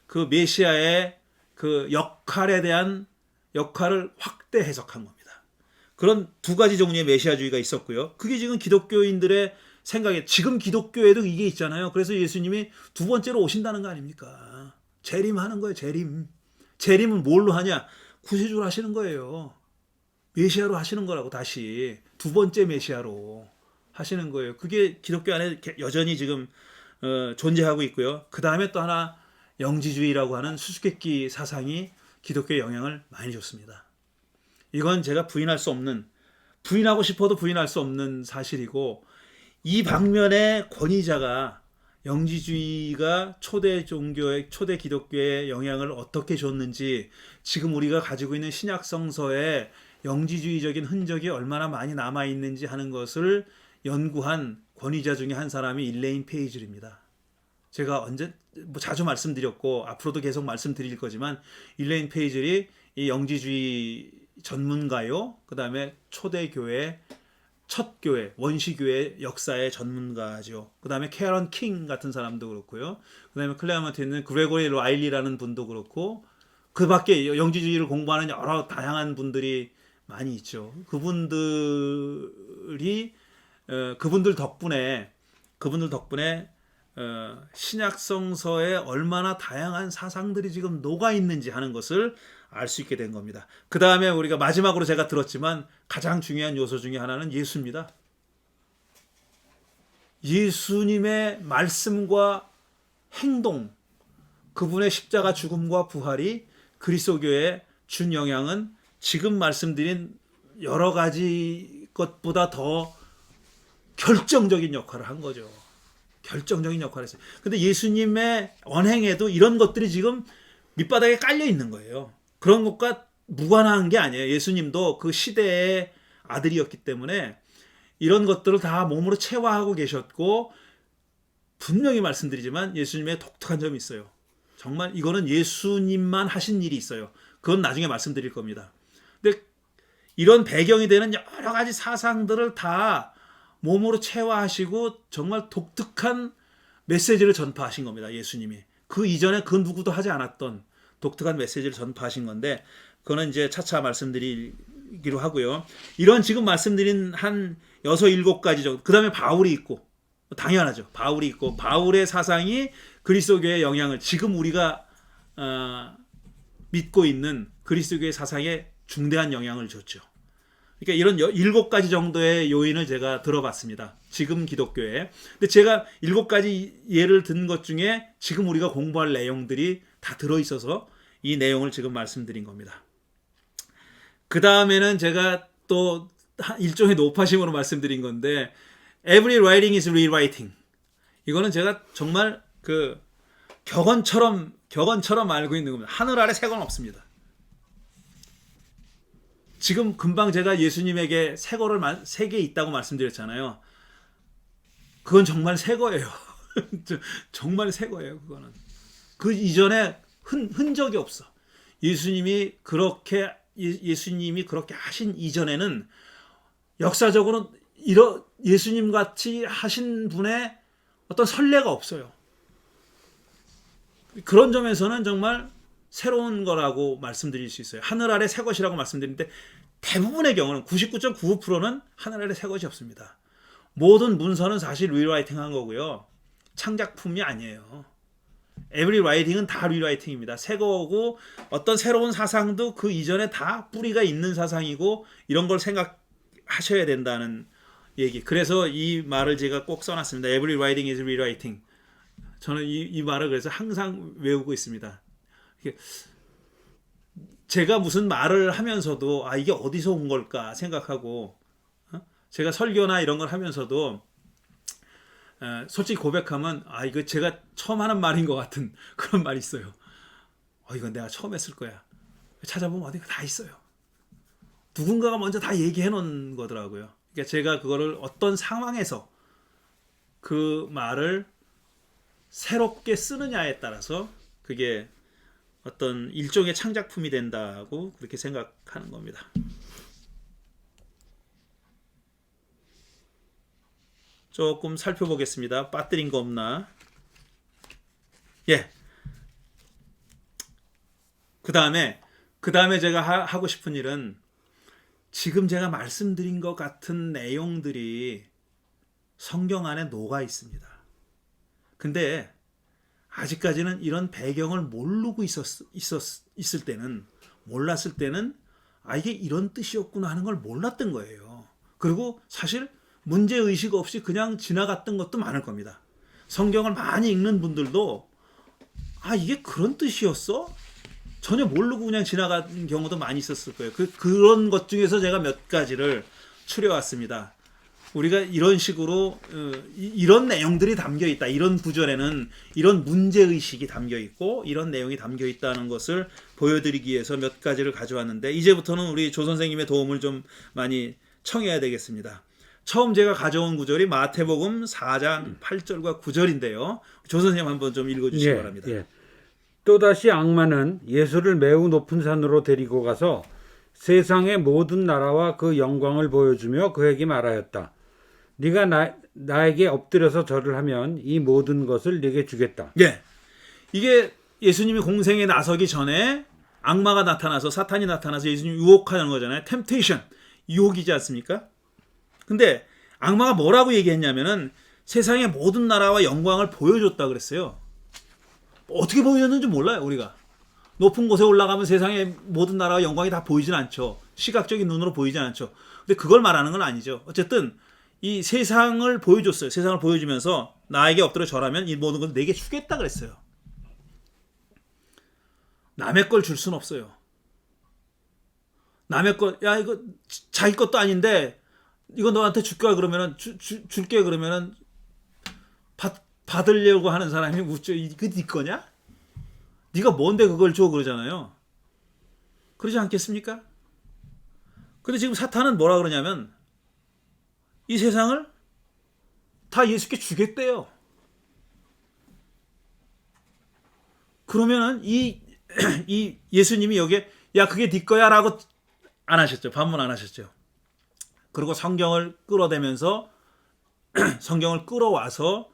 Speaker 2: 그 메시아의 그 역할을 확대 해석한 겁니다. 그런 두 가지 종류의 메시아주의가 있었고요. 그게 지금 기독교인들의 생각에, 지금 기독교에도 이게 있잖아요. 그래서 예수님이 두 번째로 오신다는 거 아닙니까? 재림하는 거예요. 재림은 뭘로 하냐? 구세주로 하시는 거예요. 메시아로 하시는 거라고, 다시 두 번째 메시아로 하시는 거예요. 그게 기독교 안에 여전히 지금 존재하고 있고요. 그 다음에 또 하나, 영지주의라고 하는 수수께끼 사상이 기독교에 영향을 많이 줬습니다. 이건 제가 부인하고 싶어도 부인할 수 없는 사실이고, 이 방면의 권위자가 영지주의가 초대 기독교에 영향을 어떻게 줬는지, 지금 우리가 가지고 있는 신약 성서에 영지주의적인 흔적이 얼마나 많이 남아 있는지 하는 것을 연구한 권위자 중에 한 사람이 일레인 페이즐입니다. 제가 자주 말씀드렸고 앞으로도 계속 말씀드릴 거지만, 일레인 페이즐이 이 영지주의 전문가요. 그 다음에 초대교회 첫 교회, 원시교회 역사의 전문가죠. 그 다음에 캐런 킹 같은 사람도 그렇고요. 그 다음에 클레어먼트에 있는 그레고리 라일리라는 분도 그렇고, 그 밖에 영지주의를 공부하는 여러 다양한 분들이 많이 있죠. 그분들 덕분에 신약 성서에 얼마나 다양한 사상들이 지금 녹아 있는지 하는 것을 알 수 있게 된 겁니다. 그 다음에 우리가 마지막으로 제가 들었지만 가장 중요한 요소 중에 하나는 예수입니다. 예수님의 말씀과 행동, 그분의 십자가 죽음과 부활이 그리스도교에 준 영향은 지금 말씀드린 여러 가지 것보다 더 결정적인 역할을 한 거죠. 결정적인 역할을 했어요. 근데 예수님의 언행에도 이런 것들이 지금 밑바닥에 깔려 있는 거예요. 그런 것과 무관한 게 아니에요. 예수님도 그 시대의 아들이었기 때문에 이런 것들을 다 몸으로 체화하고 계셨고, 분명히 말씀드리지만 예수님의 독특한 점이 있어요. 정말 이거는 예수님만 하신 일이 있어요. 그건 나중에 말씀드릴 겁니다. 근데 이런 배경이 되는 여러 가지 사상들을 다 몸으로 체화하시고 정말 독특한 메시지를 전파하신 겁니다. 예수님이. 그 이전에 그 누구도 하지 않았던 독특한 메시지를 전파하신 건데, 그거는 이제 차차 말씀드리기로 하고요. 이런 지금 말씀드린 한 6, 7가지 정도. 그 다음에 바울이 있고, 당연하죠. 바울이 있고, 바울의 사상이 그리스도교의 영향을, 지금 우리가 믿고 있는 그리스도교의 사상에 중대한 영향을 줬죠. 그러니까 이런 7가지 정도의 요인을 제가 들어봤습니다. 지금 기독교에. 근데 제가 7가지 예를 든 것 중에 지금 우리가 공부할 내용들이 다 들어있어서 이 내용을 지금 말씀드린 겁니다. 그 다음에는 제가 또 일종의 노파심으로 말씀드린 건데, Every writing is rewriting. 이거는 제가 정말 그 격언처럼 알고 있는 겁니다. 하늘 아래 새 건 없습니다. 지금 금방 제가 예수님에게 새 거를 3개 있다고 말씀드렸잖아요. 그건 정말 새 거예요. 정말 새 거예요. 그거는. 그 이전에 흔적이 없어. 예수님이 그렇게 하신 이전에는 역사적으로 예수님 같이 하신 분의 어떤 선례가 없어요. 그런 점에서는 정말 새로운 거라고 말씀드릴 수 있어요. 하늘 아래 새 것이라고 말씀드리는데, 대부분의 경우는 99.95%는 하늘 아래 새 것이 없습니다. 모든 문서는 사실 리라이팅한 거고요. 창작품이 아니에요. Every writing은 다 리라이팅입니다. 새 거고, 어떤 새로운 사상도 그 이전에 다 뿌리가 있는 사상이고, 이런 걸 생각하셔야 된다는 얘기. 그래서 이 말을 제가 꼭 써놨습니다. Every writing is rewriting. 저는 이 말을 그래서 항상 외우고 있습니다. 제가 무슨 말을 하면서도 이게 어디서 온 걸까 생각하고, 제가 설교나 이런 걸 하면서도 솔직히 고백하면 이거 제가 처음 하는 말인 것 같은 그런 말이 있어요. 이건 내가 처음 했을 거야. 찾아보면 어디가 다 있어요. 누군가가 먼저 다 얘기해 놓은 거더라고요. 그러니까 제가 그거를 어떤 상황에서 그 말을 새롭게 쓰느냐에 따라서 그게 어떤 일종의 창작품이 된다고 그렇게 생각하는 겁니다. 조금 살펴보겠습니다. 빠뜨린 거 없나? 예. 그 다음에 제가 하고 싶은 일은, 지금 제가 말씀드린 것 같은 내용들이 성경 안에 녹아 있습니다. 근데 아직까지는 이런 배경을 모르고 있을 때는, 몰랐을 때는 이게 이런 뜻이었구나 하는 걸 몰랐던 거예요. 그리고 사실 문제의식 없이 그냥 지나갔던 것도 많을 겁니다. 성경을 많이 읽는 분들도 이게 그런 뜻이었어? 전혀 모르고 그냥 지나간 경우도 많이 있었을 거예요. 그런 것 중에서 제가 몇 가지를 추려왔습니다. 우리가 이런 식으로 이런 내용들이 담겨 있다. 이런 구절에는 이런 문제의식이 담겨 있고 이런 내용이 담겨 있다는 것을 보여드리기 위해서 몇 가지를 가져왔는데, 이제부터는 우리 조 선생님의 도움을 좀 많이 청해야 되겠습니다. 처음 제가 가져온 구절이 마태복음 4장 8절과 9절인데요. 조 선생님 한번 좀 읽어주시기 바랍니다.
Speaker 1: 또다시 악마는 예수를 매우 높은 산으로 데리고 가서 세상의 모든 나라와 그 영광을 보여주며 그에게 말하였다. 네가 나에게 엎드려서 절을 하면 이 모든 것을 네게 주겠다.
Speaker 2: 예. 이게 예수님이 공생에 나서기 전에 악마가 나타나서 사탄이 나타나서 예수님 유혹하는 거잖아요. 템테이션. 유혹이지 않습니까? 근데 악마가 뭐라고 얘기했냐면은 세상의 모든 나라와 영광을 보여줬다 그랬어요. 어떻게 보여줬는지 몰라요, 우리가. 높은 곳에 올라가면 세상의 모든 나라와 영광이 다 보이진 않죠. 시각적인 눈으로 보이진 않죠. 근데 그걸 말하는 건 아니죠. 어쨌든 이 세상을 보여줬어요. 세상을 보여주면서 나에게 엎드려 절하면 이 모든 걸 내게 주겠다 그랬어요. 남의 걸 줄 수는 없어요. 남의 거, 야 이거 자기 것도 아닌데 이거 너한테 줄게 그러면은 줄게 그러면은 받으려고 하는 사람이 묻죠. 이거 네 거냐? 네가 뭔데 그걸 줘 그러잖아요. 그러지 않겠습니까? 근데 지금 사탄은 뭐라 그러냐면 이 세상을 다 예수께 주겠대요. 그러면은 이 예수님이 여기에 야 그게 네 거야라고 안 하셨죠. 반문 안 하셨죠. 그리고 성경을 끌어대면서 성경을 끌어와서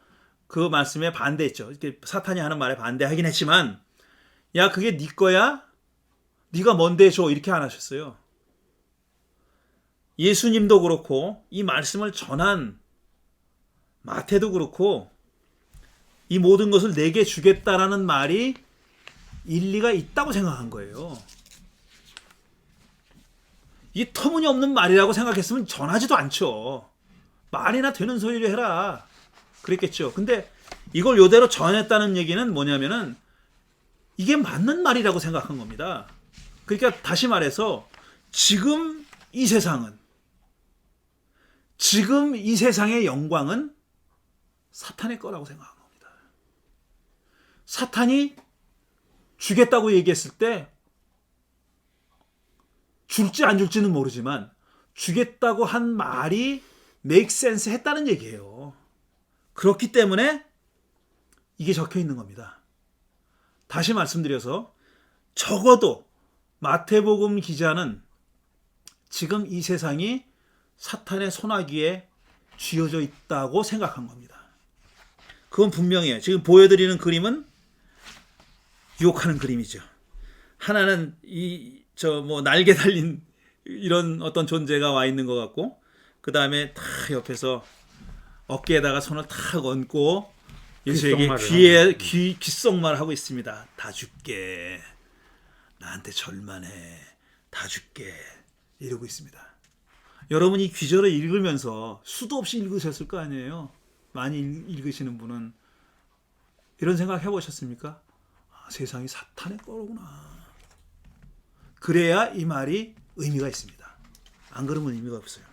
Speaker 2: 그 말씀에 반대했죠. 이렇게 사탄이 하는 말에 반대하긴 했지만 야 그게 네 거야? 네가 뭔데 줘? 이렇게 안 하셨어요. 예수님도 그렇고 이 말씀을 전한 마태도 그렇고 이 모든 것을 내게 주겠다라는 말이 일리가 있다고 생각한 거예요. 이 터무니없는 말이라고 생각했으면 전하지도 않죠. 말이나 되는 소리를 해라. 그랬겠죠. 근데 이걸 요대로 전했다는 얘기는 뭐냐면은 이게 맞는 말이라고 생각한 겁니다. 그러니까 다시 말해서 지금 이 세상은 지금 이 세상의 영광은 사탄의 거라고 생각한 겁니다. 사탄이 주겠다고 얘기했을 때 줄지 안 줄지는 모르지만 주겠다고 한 말이 make sense 했다는 얘기예요. 그렇기 때문에 이게 적혀 있는 겁니다. 다시 말씀드려서 적어도 마태복음 기자는 지금 이 세상이 사탄의 손아귀에 쥐어져 있다고 생각한 겁니다. 그건 분명해요. 지금 보여드리는 그림은 유혹하는 그림이죠. 하나는 날개 달린 이런 어떤 존재가 와 있는 것 같고, 그 다음에 다 옆에서 어깨에다가 손을 탁 얹고 예수에게 귓속말을 하고 있습니다. 다 줄게. 나한테 절만해. 다 줄게. 이러고 있습니다. 여러분이 이 귀절을 읽으면서 수도 없이 읽으셨을 거 아니에요. 많이 읽으시는 분은 이런 생각 해보셨습니까? 아, 세상이 사탄의 거로구나. 그래야 이 말이 의미가 있습니다. 안 그러면 의미가 없어요.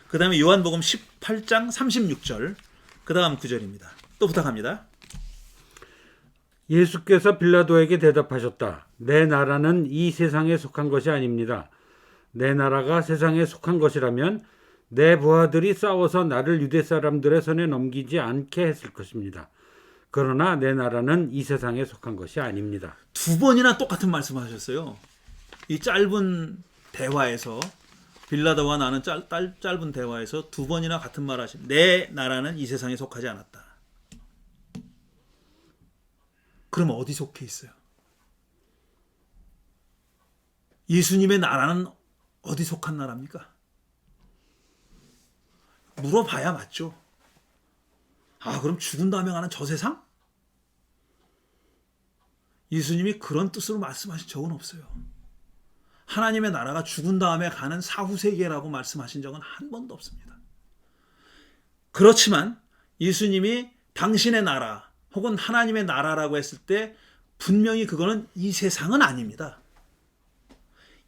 Speaker 2: 그 다음에 요한복음 18장 36절 그 다음 구절입니다. 또 부탁합니다.
Speaker 1: 예수께서 빌라도에게 대답하셨다. 내 나라는 이 세상에 속한 것이 아닙니다. 내 나라가 세상에 속한 것이라면 내 부하들이 싸워서 나를 유대 사람들의 손에 넘기지 않게 했을 것입니다. 그러나 내 나라는 이 세상에 속한 것이 아닙니다.
Speaker 2: 두 번이나 똑같은 말씀을 하셨어요. 이 짧은 대화에서 빌라도와 나는 짧은 대화에서 두 번이나 같은 말 하십니다. 내 나라는 이 세상에 속하지 않았다. 그럼 어디 속해 있어요? 예수님의 나라는 어디 속한 나라입니까? 물어봐야 맞죠. 아, 그럼 죽은 다음에 가는 저 세상? 예수님이 그런 뜻으로 말씀하신 적은 없어요. 하나님의 나라가 죽은 다음에 가는 사후세계라고 말씀하신 적은 한 번도 없습니다. 그렇지만 예수님이 당신의 나라 혹은 하나님의 나라라고 했을 때 분명히 그거는 이 세상은 아닙니다.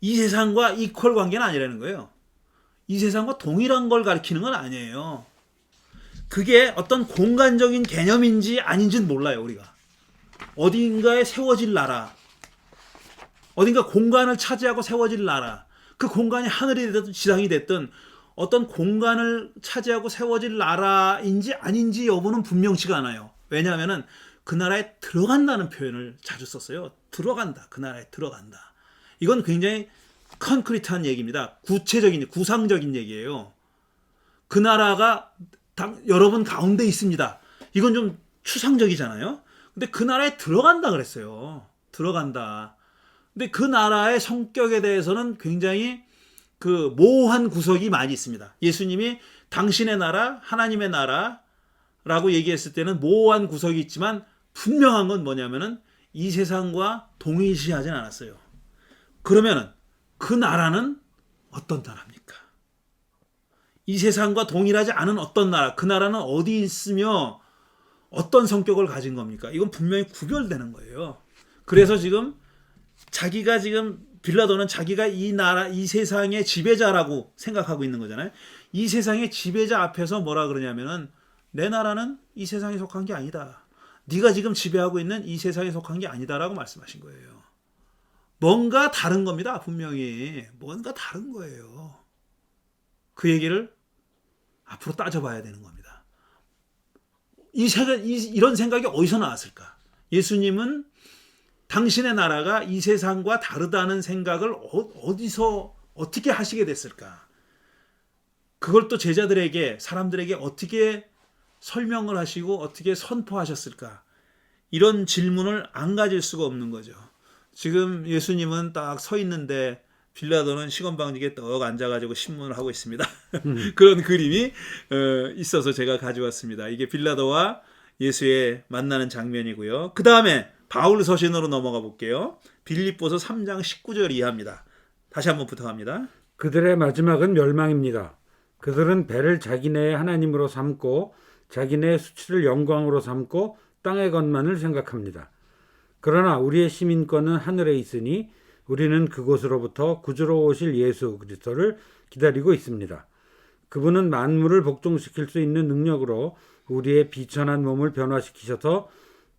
Speaker 2: 이 세상과 이퀄 관계는 아니라는 거예요. 이 세상과 동일한 걸 가리키는 건 아니에요. 그게 어떤 공간적인 개념인지 아닌지는 몰라요, 우리가. 어딘가에 세워질 나라, 어딘가 공간을 차지하고 세워질 나라, 그 공간이 하늘이 됐든 지상이 됐든 어떤 공간을 차지하고 세워질 나라인지 아닌지 여부는 분명치가 않아요. 왜냐하면 그 나라에 들어간다는 표현을 자주 썼어요. 들어간다. 그 나라에 들어간다. 이건 굉장히 컨크리트한 얘기입니다. 구체적인, 구상적인 얘기예요. 그 나라가 여러분 가운데 있습니다. 이건 좀 추상적이잖아요. 근데 그 나라에 들어간다 그랬어요. 들어간다. 근데 그 나라의 성격에 대해서는 굉장히 그 모호한 구석이 많이 있습니다. 예수님이 당신의 나라, 하나님의 나라라고 얘기했을 때는 모호한 구석이 있지만 분명한 건 뭐냐면은 이 세상과 동일시하진 않았어요. 그러면은 그 나라는 어떤 나라입니까? 이 세상과 동일하지 않은 어떤 나라, 그 나라는 어디 있으며 어떤 성격을 가진 겁니까? 이건 분명히 구별되는 거예요. 그래서 지금 빌라도는 자기가 이 나라, 이 세상의 지배자라고 생각하고 있는 거잖아요. 이 세상의 지배자 앞에서 뭐라 그러냐면은 내 나라는 이 세상에 속한 게 아니다. 네가 지금 지배하고 있는 이 세상에 속한 게 아니다라고 말씀하신 거예요. 뭔가 다른 겁니다. 분명히 뭔가 다른 거예요. 그 얘기를 앞으로 따져봐야 되는 겁니다. 이런 생각이 어디서 나왔을까? 예수님은 당신의 나라가 이 세상과 다르다는 생각을 어디서 어떻게 하시게 됐을까? 그걸 또 제자들에게, 사람들에게 어떻게 설명을 하시고 어떻게 선포하셨을까? 이런 질문을 안 가질 수가 없는 거죠. 지금 예수님은 딱 서 있는데 빌라도는 시건방지게 떡 앉아가지고 신문을 하고 있습니다. 그런 그림이 있어서 제가 가져왔습니다. 이게 빌라도와 예수의 만나는 장면이고요. 그 다음에 바울 서신으로 넘어가 볼게요. 빌립보서 3장 19절 이하입니다. 다시 한번 부탁합니다.
Speaker 1: 그들의 마지막은 멸망입니다. 그들은 배를 자기네의 하나님으로 삼고 자기네의 수치를 영광으로 삼고 땅의 것만을 생각합니다. 그러나 우리의 시민권은 하늘에 있으니 우리는 그곳으로부터 구주로 오실 예수 그리스도를 기다리고 있습니다. 그분은 만물을 복종시킬 수 있는 능력으로 우리의 비천한 몸을 변화시키셔서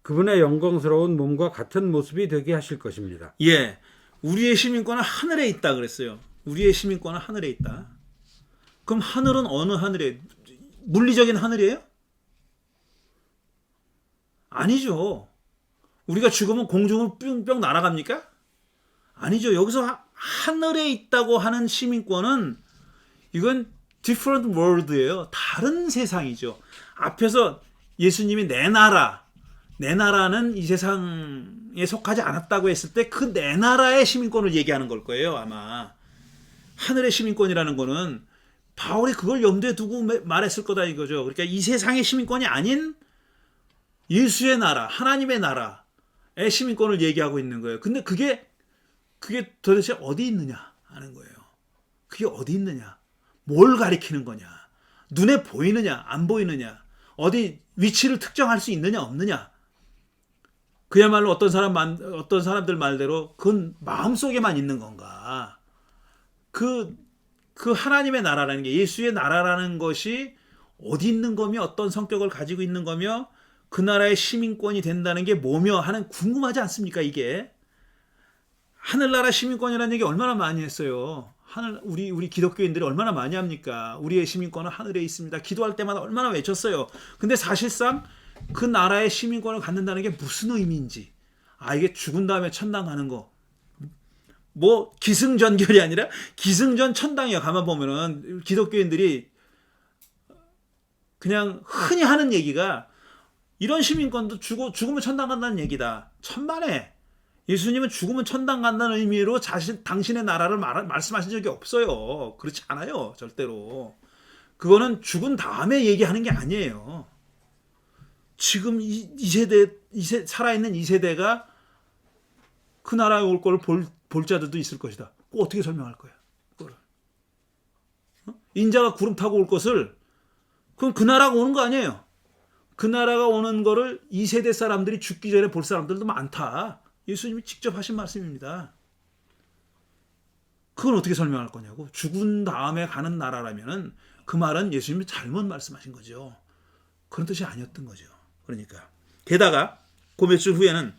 Speaker 1: 그분의 영광스러운 몸과 같은 모습이 되게 하실 것입니다.
Speaker 2: 예, 우리의 시민권은 하늘에 있다 그랬어요. 우리의 시민권은 하늘에 있다. 그럼 하늘은 어느 하늘에? 물리적인 하늘이에요? 아니죠. 우리가 죽으면 공중으로 뿅뿅 날아갑니까? 아니죠. 여기서 하늘에 있다고 하는 시민권은 이건 different world예요. 다른 세상이죠. 앞에서 예수님이 내 나라는 이 세상에 속하지 않았다고 했을 때 그 내 나라의 시민권을 얘기하는 걸 거예요. 아마 하늘의 시민권이라는 거는 바울이 그걸 염두에 두고 말했을 거다 이거죠. 그러니까 이 세상의 시민권이 아닌 예수의 나라, 하나님의 나라의 시민권을 얘기하고 있는 거예요. 근데 그게 도대체 어디 있느냐 하는 거예요. 그게 어디 있느냐? 뭘 가리키는 거냐? 눈에 보이느냐? 안 보이느냐? 어디 위치를 특정할 수 있느냐? 없느냐? 그야말로 어떤 사람들 말대로 그건 마음속에만 있는 건가? 그 하나님의 나라라는 게, 예수의 나라라는 것이 어디 있는 거며 어떤 성격을 가지고 있는 거며 그 나라의 시민권이 된다는 게 뭐며 하는, 궁금하지 않습니까? 이게 하늘나라 시민권이라는 얘기 얼마나 많이 했어요. 우리 기독교인들이 얼마나 많이 합니까? 우리의 시민권은 하늘에 있습니다. 기도할 때마다 얼마나 외쳤어요. 근데 사실상 그 나라의 시민권을 갖는다는 게 무슨 의미인지, 이게 죽은 다음에 천당 가는 거, 뭐 기승전결이 아니라 기승전 천당이야. 가만 보면은 기독교인들이 그냥 흔히 하는 얘기가 이런 시민권도 죽으면 천당 간다는 얘기다. 천만에 예수님은 죽으면 천당 간다는 의미로 당신의 나라를 말씀하신 적이 없어요. 그렇지 않아요. 절대로. 그거는 죽은 다음에 얘기하는 게 아니에요. 지금 살아있는 이 세대가 그 나라에 올 걸 볼 자들도 있을 것이다. 그거 어떻게 설명할 거야? 그거를. 인자가 구름 타고 올 것을, 그럼 그 나라가 오는 거 아니에요. 그 나라가 오는 거를 이 세대 사람들이 죽기 전에 볼 사람들도 많다. 예수님이 직접 하신 말씀입니다. 그건 어떻게 설명할 거냐고. 죽은 다음에 가는 나라라면은 그 말은 예수님이 잘못 말씀하신 거죠. 그런 뜻이 아니었던 거죠. 그러니까 게다가 그 며칠 후에는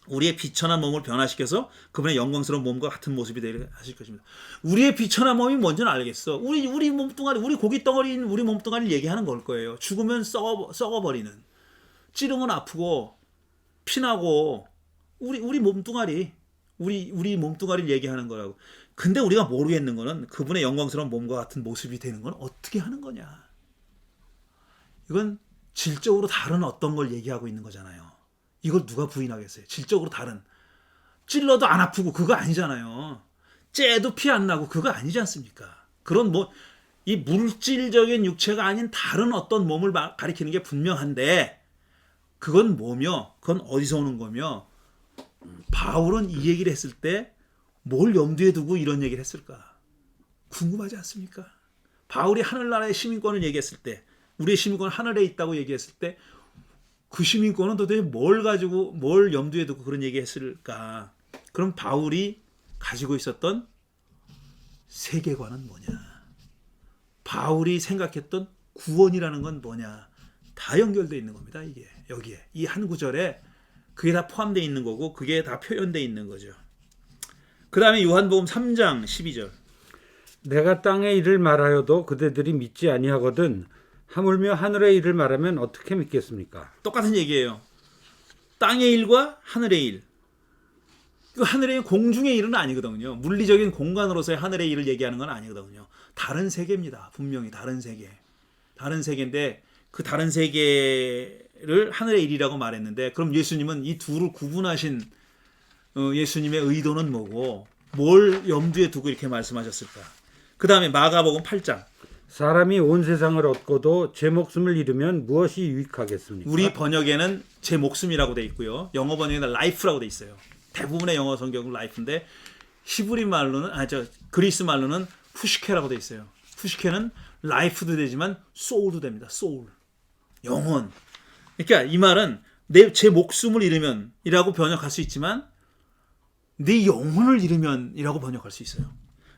Speaker 2: 우리의 비천한 몸을 변화시켜서 그분의 영광스러운 몸과 같은 모습이 되게 하실 것입니다. 우리의 비천한 몸이 뭔지는 알겠어. 우리 몸뚱아리, 우리 고기 덩어리인 우리 몸뚱아리를 얘기하는 걸 거예요. 죽으면 썩어버리는, 찌르면 아프고 피나고 우리 몸뚱아리, 우리 몸뚱아리를 얘기하는 거라고. 근데 우리가 모르겠는 거는 그분의 영광스러운 몸과 같은 모습이 되는 건 어떻게 하는 거냐. 이건 질적으로 다른 어떤 걸 얘기하고 있는 거잖아요. 이걸 누가 부인하겠어요. 질적으로 다른. 찔러도 안 아프고 그거 아니잖아요. 째도 피 안 나고 그거 아니지 않습니까? 그런 이 물질적인 육체가 아닌 다른 어떤 몸을 가리키는 게 분명한데 그건 뭐며 그건 어디서 오는 거며 바울은 이 얘기를 했을 때 뭘 염두에 두고 이런 얘기를 했을까? 궁금하지 않습니까? 바울이 하늘나라의 시민권을 얘기했을 때 우리의 시민권은 하늘에 있다고 얘기했을 때 그 시민권은 도대체 뭘 가지고 뭘 염두에 두고 그런 얘기했을까? 그럼 바울이 가지고 있었던 세계관은 뭐냐? 바울이 생각했던 구원이라는 건 뭐냐? 다 연결되어 있는 겁니다. 이게 여기에 이 한 구절에 그게 다 포함되어 있는 거고 그게 다 표현되어 있는 거죠. 그 다음에 요한복음 3장 12절.
Speaker 1: 내가 땅의 일을 말하여도 그대들이 믿지 아니하거든 하물며 하늘의 일을 말하면 어떻게 믿겠습니까?
Speaker 2: 똑같은 얘기예요. 땅의 일과 하늘의 일. 그 하늘의 일, 공중의 일은 아니거든요. 물리적인 공간으로서의 하늘의 일을 얘기하는 건 아니거든요. 다른 세계입니다. 분명히 다른 세계. 다른 세계인데 그 다른 세계를 하늘의 일이라고 말했는데 그럼 예수님은 이 둘을 구분하신 예수님의 의도는 뭐고 뭘 염두에 두고 이렇게 말씀하셨을까? 그 다음에 마가복음 8장.
Speaker 1: 사람이 온 세상을 얻고도 제 목숨을 잃으면 무엇이 유익하겠습니까?
Speaker 2: 우리 번역에는 제 목숨이라고 돼 있고요. 영어 번역에는 life라고 돼 있어요. 대부분의 영어 성경은 life인데 히브리 말로는 그리스 말로는 푸시케라고 돼 있어요. 푸시케는 life도 되지만 soul도 됩니다. soul. 영혼. 그러니까 이 말은 제 목숨을 잃으면이라고 번역할 수 있지만 네 영혼을 잃으면이라고 번역할 수 있어요.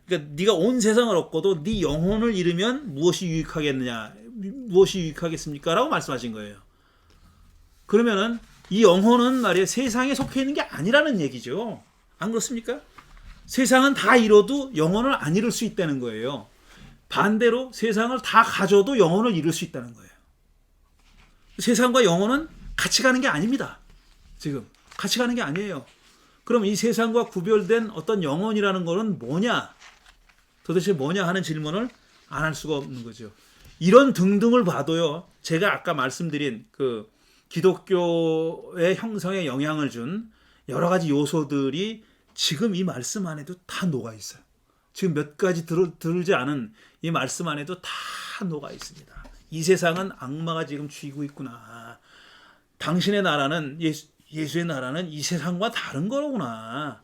Speaker 2: 그러니까 네가 온 세상을 얻고도 네 영혼을 잃으면 무엇이 유익하겠느냐, 무엇이 유익하겠습니까? 라고 말씀하신 거예요. 그러면은 이 영혼은 말이에요 세상에 속해 있는 게 아니라는 얘기죠. 안 그렇습니까? 세상은 다 잃어도 영혼을 안 잃을 수 있다는 거예요. 반대로 세상을 다 가져도 영혼을 잃을 수 있다는 거예요. 세상과 영혼은 같이 가는 게 아닙니다. 지금 같이 가는 게 아니에요. 그럼 이 세상과 구별된 어떤 영혼이라는 거는 뭐냐? 도대체 뭐냐 하는 질문을 안 할 수가 없는 거죠. 이런 등등을 봐도요. 제가 아까 말씀드린 그 기독교의 형성에 영향을 준 여러 가지 요소들이 지금 이 말씀 안에도 다 녹아 있어요. 지금 몇 가지 들지 않은 이 말씀 안에도 다 녹아 있습니다. 이 세상은 악마가 지금 쥐고 있구나. 당신의 나라는 예수의 나라는 이 세상과 다른 거구나.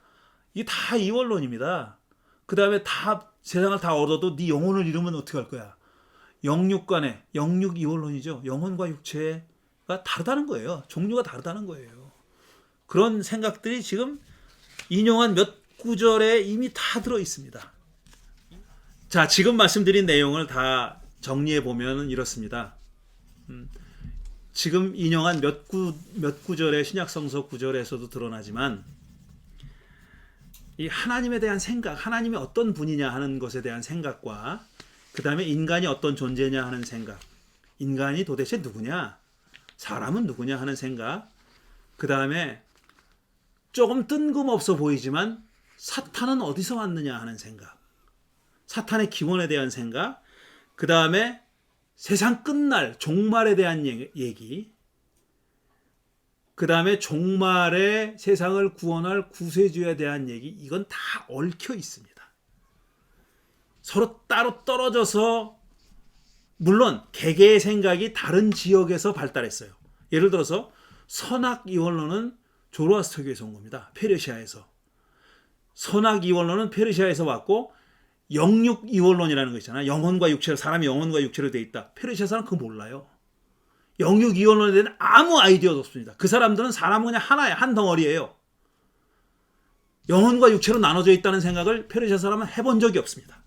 Speaker 2: 이게 다 이원론입니다. 그 다음에 다 세상을 다 얻어도 네 영혼을 잃으면 어떻게 할 거야? 영육 이원론이죠. 영혼과 육체가 다르다는 거예요. 종류가 다르다는 거예요. 그런 생각들이 지금 인용한 몇 구절에 이미 다 들어 있습니다. 자, 지금 말씀드린 내용을 다 정리해 보면 이렇습니다. 지금 인용한 몇 구절의 신약성서 구절에서도 드러나지만 이 하나님에 대한 생각, 하나님이 어떤 분이냐 하는 것에 대한 생각과 그 다음에 인간이 어떤 존재냐 하는 생각, 인간이 도대체 누구냐, 사람은 누구냐 하는 생각, 그 다음에 조금 뜬금없어 보이지만 사탄은 어디서 왔느냐 하는 생각, 사탄의 기원에 대한 생각, 그 다음에 세상 끝날 종말에 대한 얘기, 그 다음에 종말에 세상을 구원할 구세주에 대한 얘기, 이건 다 얽혀 있습니다. 서로 따로 떨어져서 물론 개개의 생각이 다른 지역에서 발달했어요. 예를 들어서 선악 이원론은 조로아스터교에서 온 겁니다. 페르시아에서. 선악 이원론은 페르시아에서 왔고 영육 이원론이라는 거 있잖아요. 영혼과 육체로, 사람이 영혼과 육체로 되어 있다. 페르시아 사람 그거 몰라요. 영육 이원론에 대한 아무 아이디어도 없습니다. 그 사람들은 사람은 그냥 하나예요. 한 덩어리예요. 영혼과 육체로 나눠져 있다는 생각을 페르시아 사람은 해본 적이 없습니다.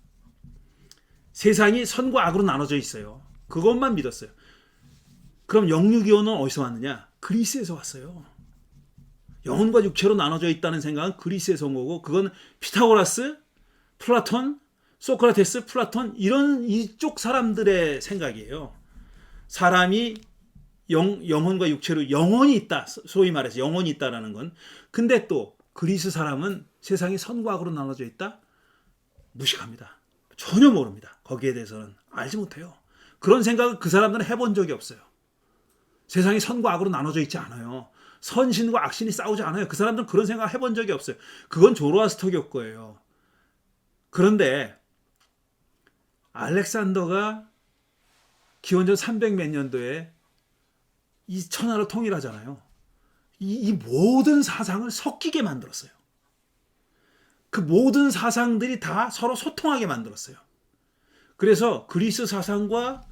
Speaker 2: 세상이 선과 악으로 나눠져 있어요. 그것만 믿었어요. 그럼 영육 이원은 어디서 왔느냐? 그리스에서 왔어요. 영혼과 육체로 나눠져 있다는 생각은 그리스에서 온 거고, 그건 피타고라스, 플라톤, 소크라테스, 플라톤 이런 이쪽 사람들의 생각이에요. 사람이 영혼과 육체로 영혼이 있다. 소위 말해서 영혼이 있다라는 건. 근데 또 그리스 사람은 세상이 선과 악으로 나눠져 있다. 무식합니다. 전혀 모릅니다. 거기에 대해서는 알지 못해요. 그런 생각을 그 사람들은 해본 적이 없어요. 세상이 선과 악으로 나눠져 있지 않아요. 선신과 악신이 싸우지 않아요. 그 사람들은 그런 생각을 해본 적이 없어요. 그건 조로아스터 교거예요. 그런데 알렉산더가 기원전 300 몇 년도에 이 천하를 통일하잖아요. 이 모든 사상을 섞이게 만들었어요. 그 모든 사상들이 다 서로 소통하게 만들었어요. 그래서 그리스 사상과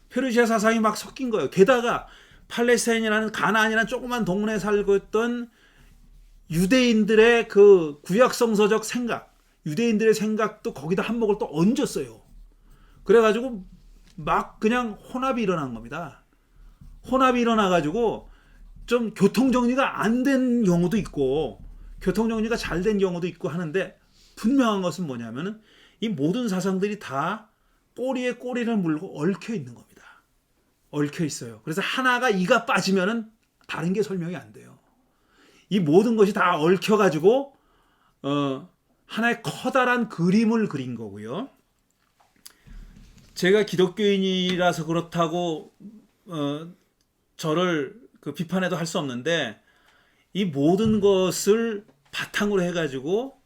Speaker 2: 페르시아 사상이 막 섞인 거예요. 게다가 팔레스타인이라는 가나안이라는 조그만 동네에 살고 있던 유대인들의 그 구약성서적 생각, 유대인들의 생각도 거기다 한몫을 또 얹었어요. 그래가지고 막 그냥 혼합이 일어난 겁니다. 혼합이 일어나가지고 좀 교통정리가 안 된 경우도 있고 교통정리가 잘 된 경우도 있고 하는데 분명한 것은 뭐냐면은 이 모든 사상들이 다 꼬리에 꼬리를 물고 얽혀 있는 겁니다. 얽혀 있어요. 그래서 하나가 이가 빠지면은 다른 게 설명이 안 돼요. 이 모든 것이 다 얽혀가지고 하나의 커다란 그림을 그린 거고요. 제가 기독교인이라서 그렇다고 저를 그 비판해도 할 수 없는데 이 모든 것을 바탕으로 해가지고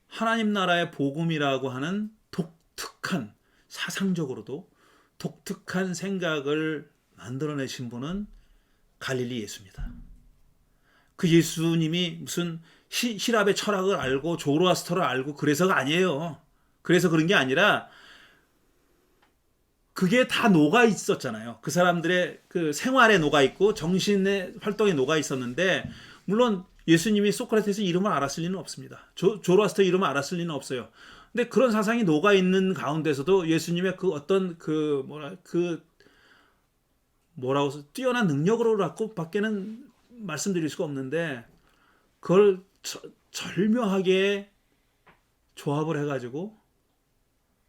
Speaker 2: 하나님 나라의 복음이라고 하는 독특한 사상적으로도 독특한 생각을 만들어내신 분은 갈릴리 예수입니다. 그 예수님이 무슨 히랍의 철학을 알고 조로아스터를 알고 그래서가 아니에요. 그래서 그런 게 아니라 그게 다 녹아 있었잖아요. 그 사람들의 그 생활에 녹아 있고 정신의 활동에 녹아 있었는데 물론 예수님이 소크라테스 이름을 알았을 리는 없습니다. 조로아스터 이름을 알았을 리는 없어요. 근데 그런 사상이 녹아 있는 가운데서도 예수님의 그 어떤 뭐라고 뛰어난 능력으로 갖고 밖에는 말씀드릴 수가 없는데 그걸 절묘하게 조합을 해가지고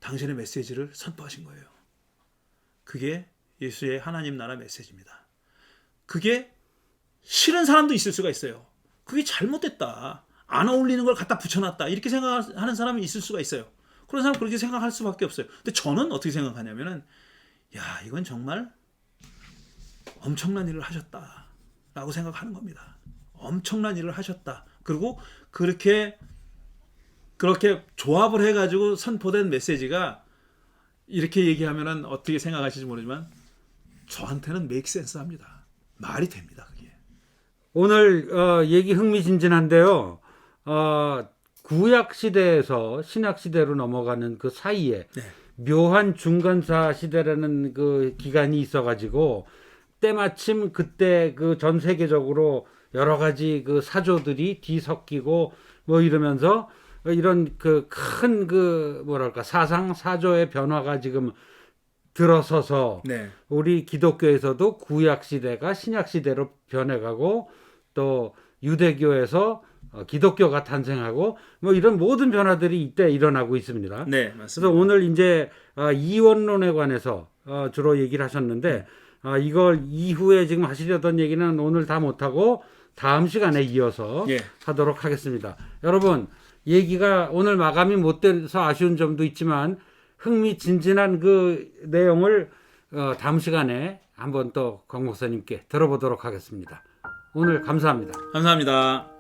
Speaker 2: 당신의 메시지를 선포하신 거예요. 그게 예수의 하나님 나라 메시지입니다. 그게 싫은 사람도 있을 수가 있어요. 그게 잘못됐다. 안 어울리는 걸 갖다 붙여놨다. 이렇게 생각하는 사람이 있을 수가 있어요. 그런 사람 그렇게 생각할 수밖에 없어요. 근데 저는 어떻게 생각하냐면은 야 이건 정말 엄청난 일을 하셨다라고 생각하는 겁니다. 엄청난 일을 하셨다. 그리고 그렇게 조합을 해가지고 선포된 메시지가 이렇게 얘기하면은 어떻게 생각하실지 모르지만 저한테는 make sense 합니다. 말이 됩니다. 그게.
Speaker 1: 오늘 얘기 흥미진진한데요. 구약 시대에서 신약 시대로 넘어가는 그 사이에
Speaker 2: 네.
Speaker 1: 묘한 중간사 시대라는 그 기간이 있어가지고 때마침 그때 그 전 세계적으로 여러 가지 그 사조들이 뒤섞이고 뭐 이러면서 이런 그 큰 그 뭐랄까 사조의 변화가 지금 들어서서
Speaker 2: 네.
Speaker 1: 우리 기독교에서도 구약 시대가 신약 시대로 변해가고 또 유대교에서 기독교가 탄생하고 뭐 이런 모든 변화들이 이때 일어나고 있습니다.
Speaker 2: 네, 맞습니다.
Speaker 1: 그래서 오늘 이제 이원론에 관해서 주로 얘기를 하셨는데 이걸 이후에 지금 하시려던 얘기는 오늘 다 못하고 다음 시간에 이어서
Speaker 2: 예.
Speaker 1: 하도록 하겠습니다. 여러분 얘기가 오늘 마감이 못 돼서 아쉬운 점도 있지만 흥미진진한 그 내용을 다음 시간에 한번 또 곽 목사님께 들어보도록 하겠습니다. 오늘 감사합니다.
Speaker 2: 감사합니다.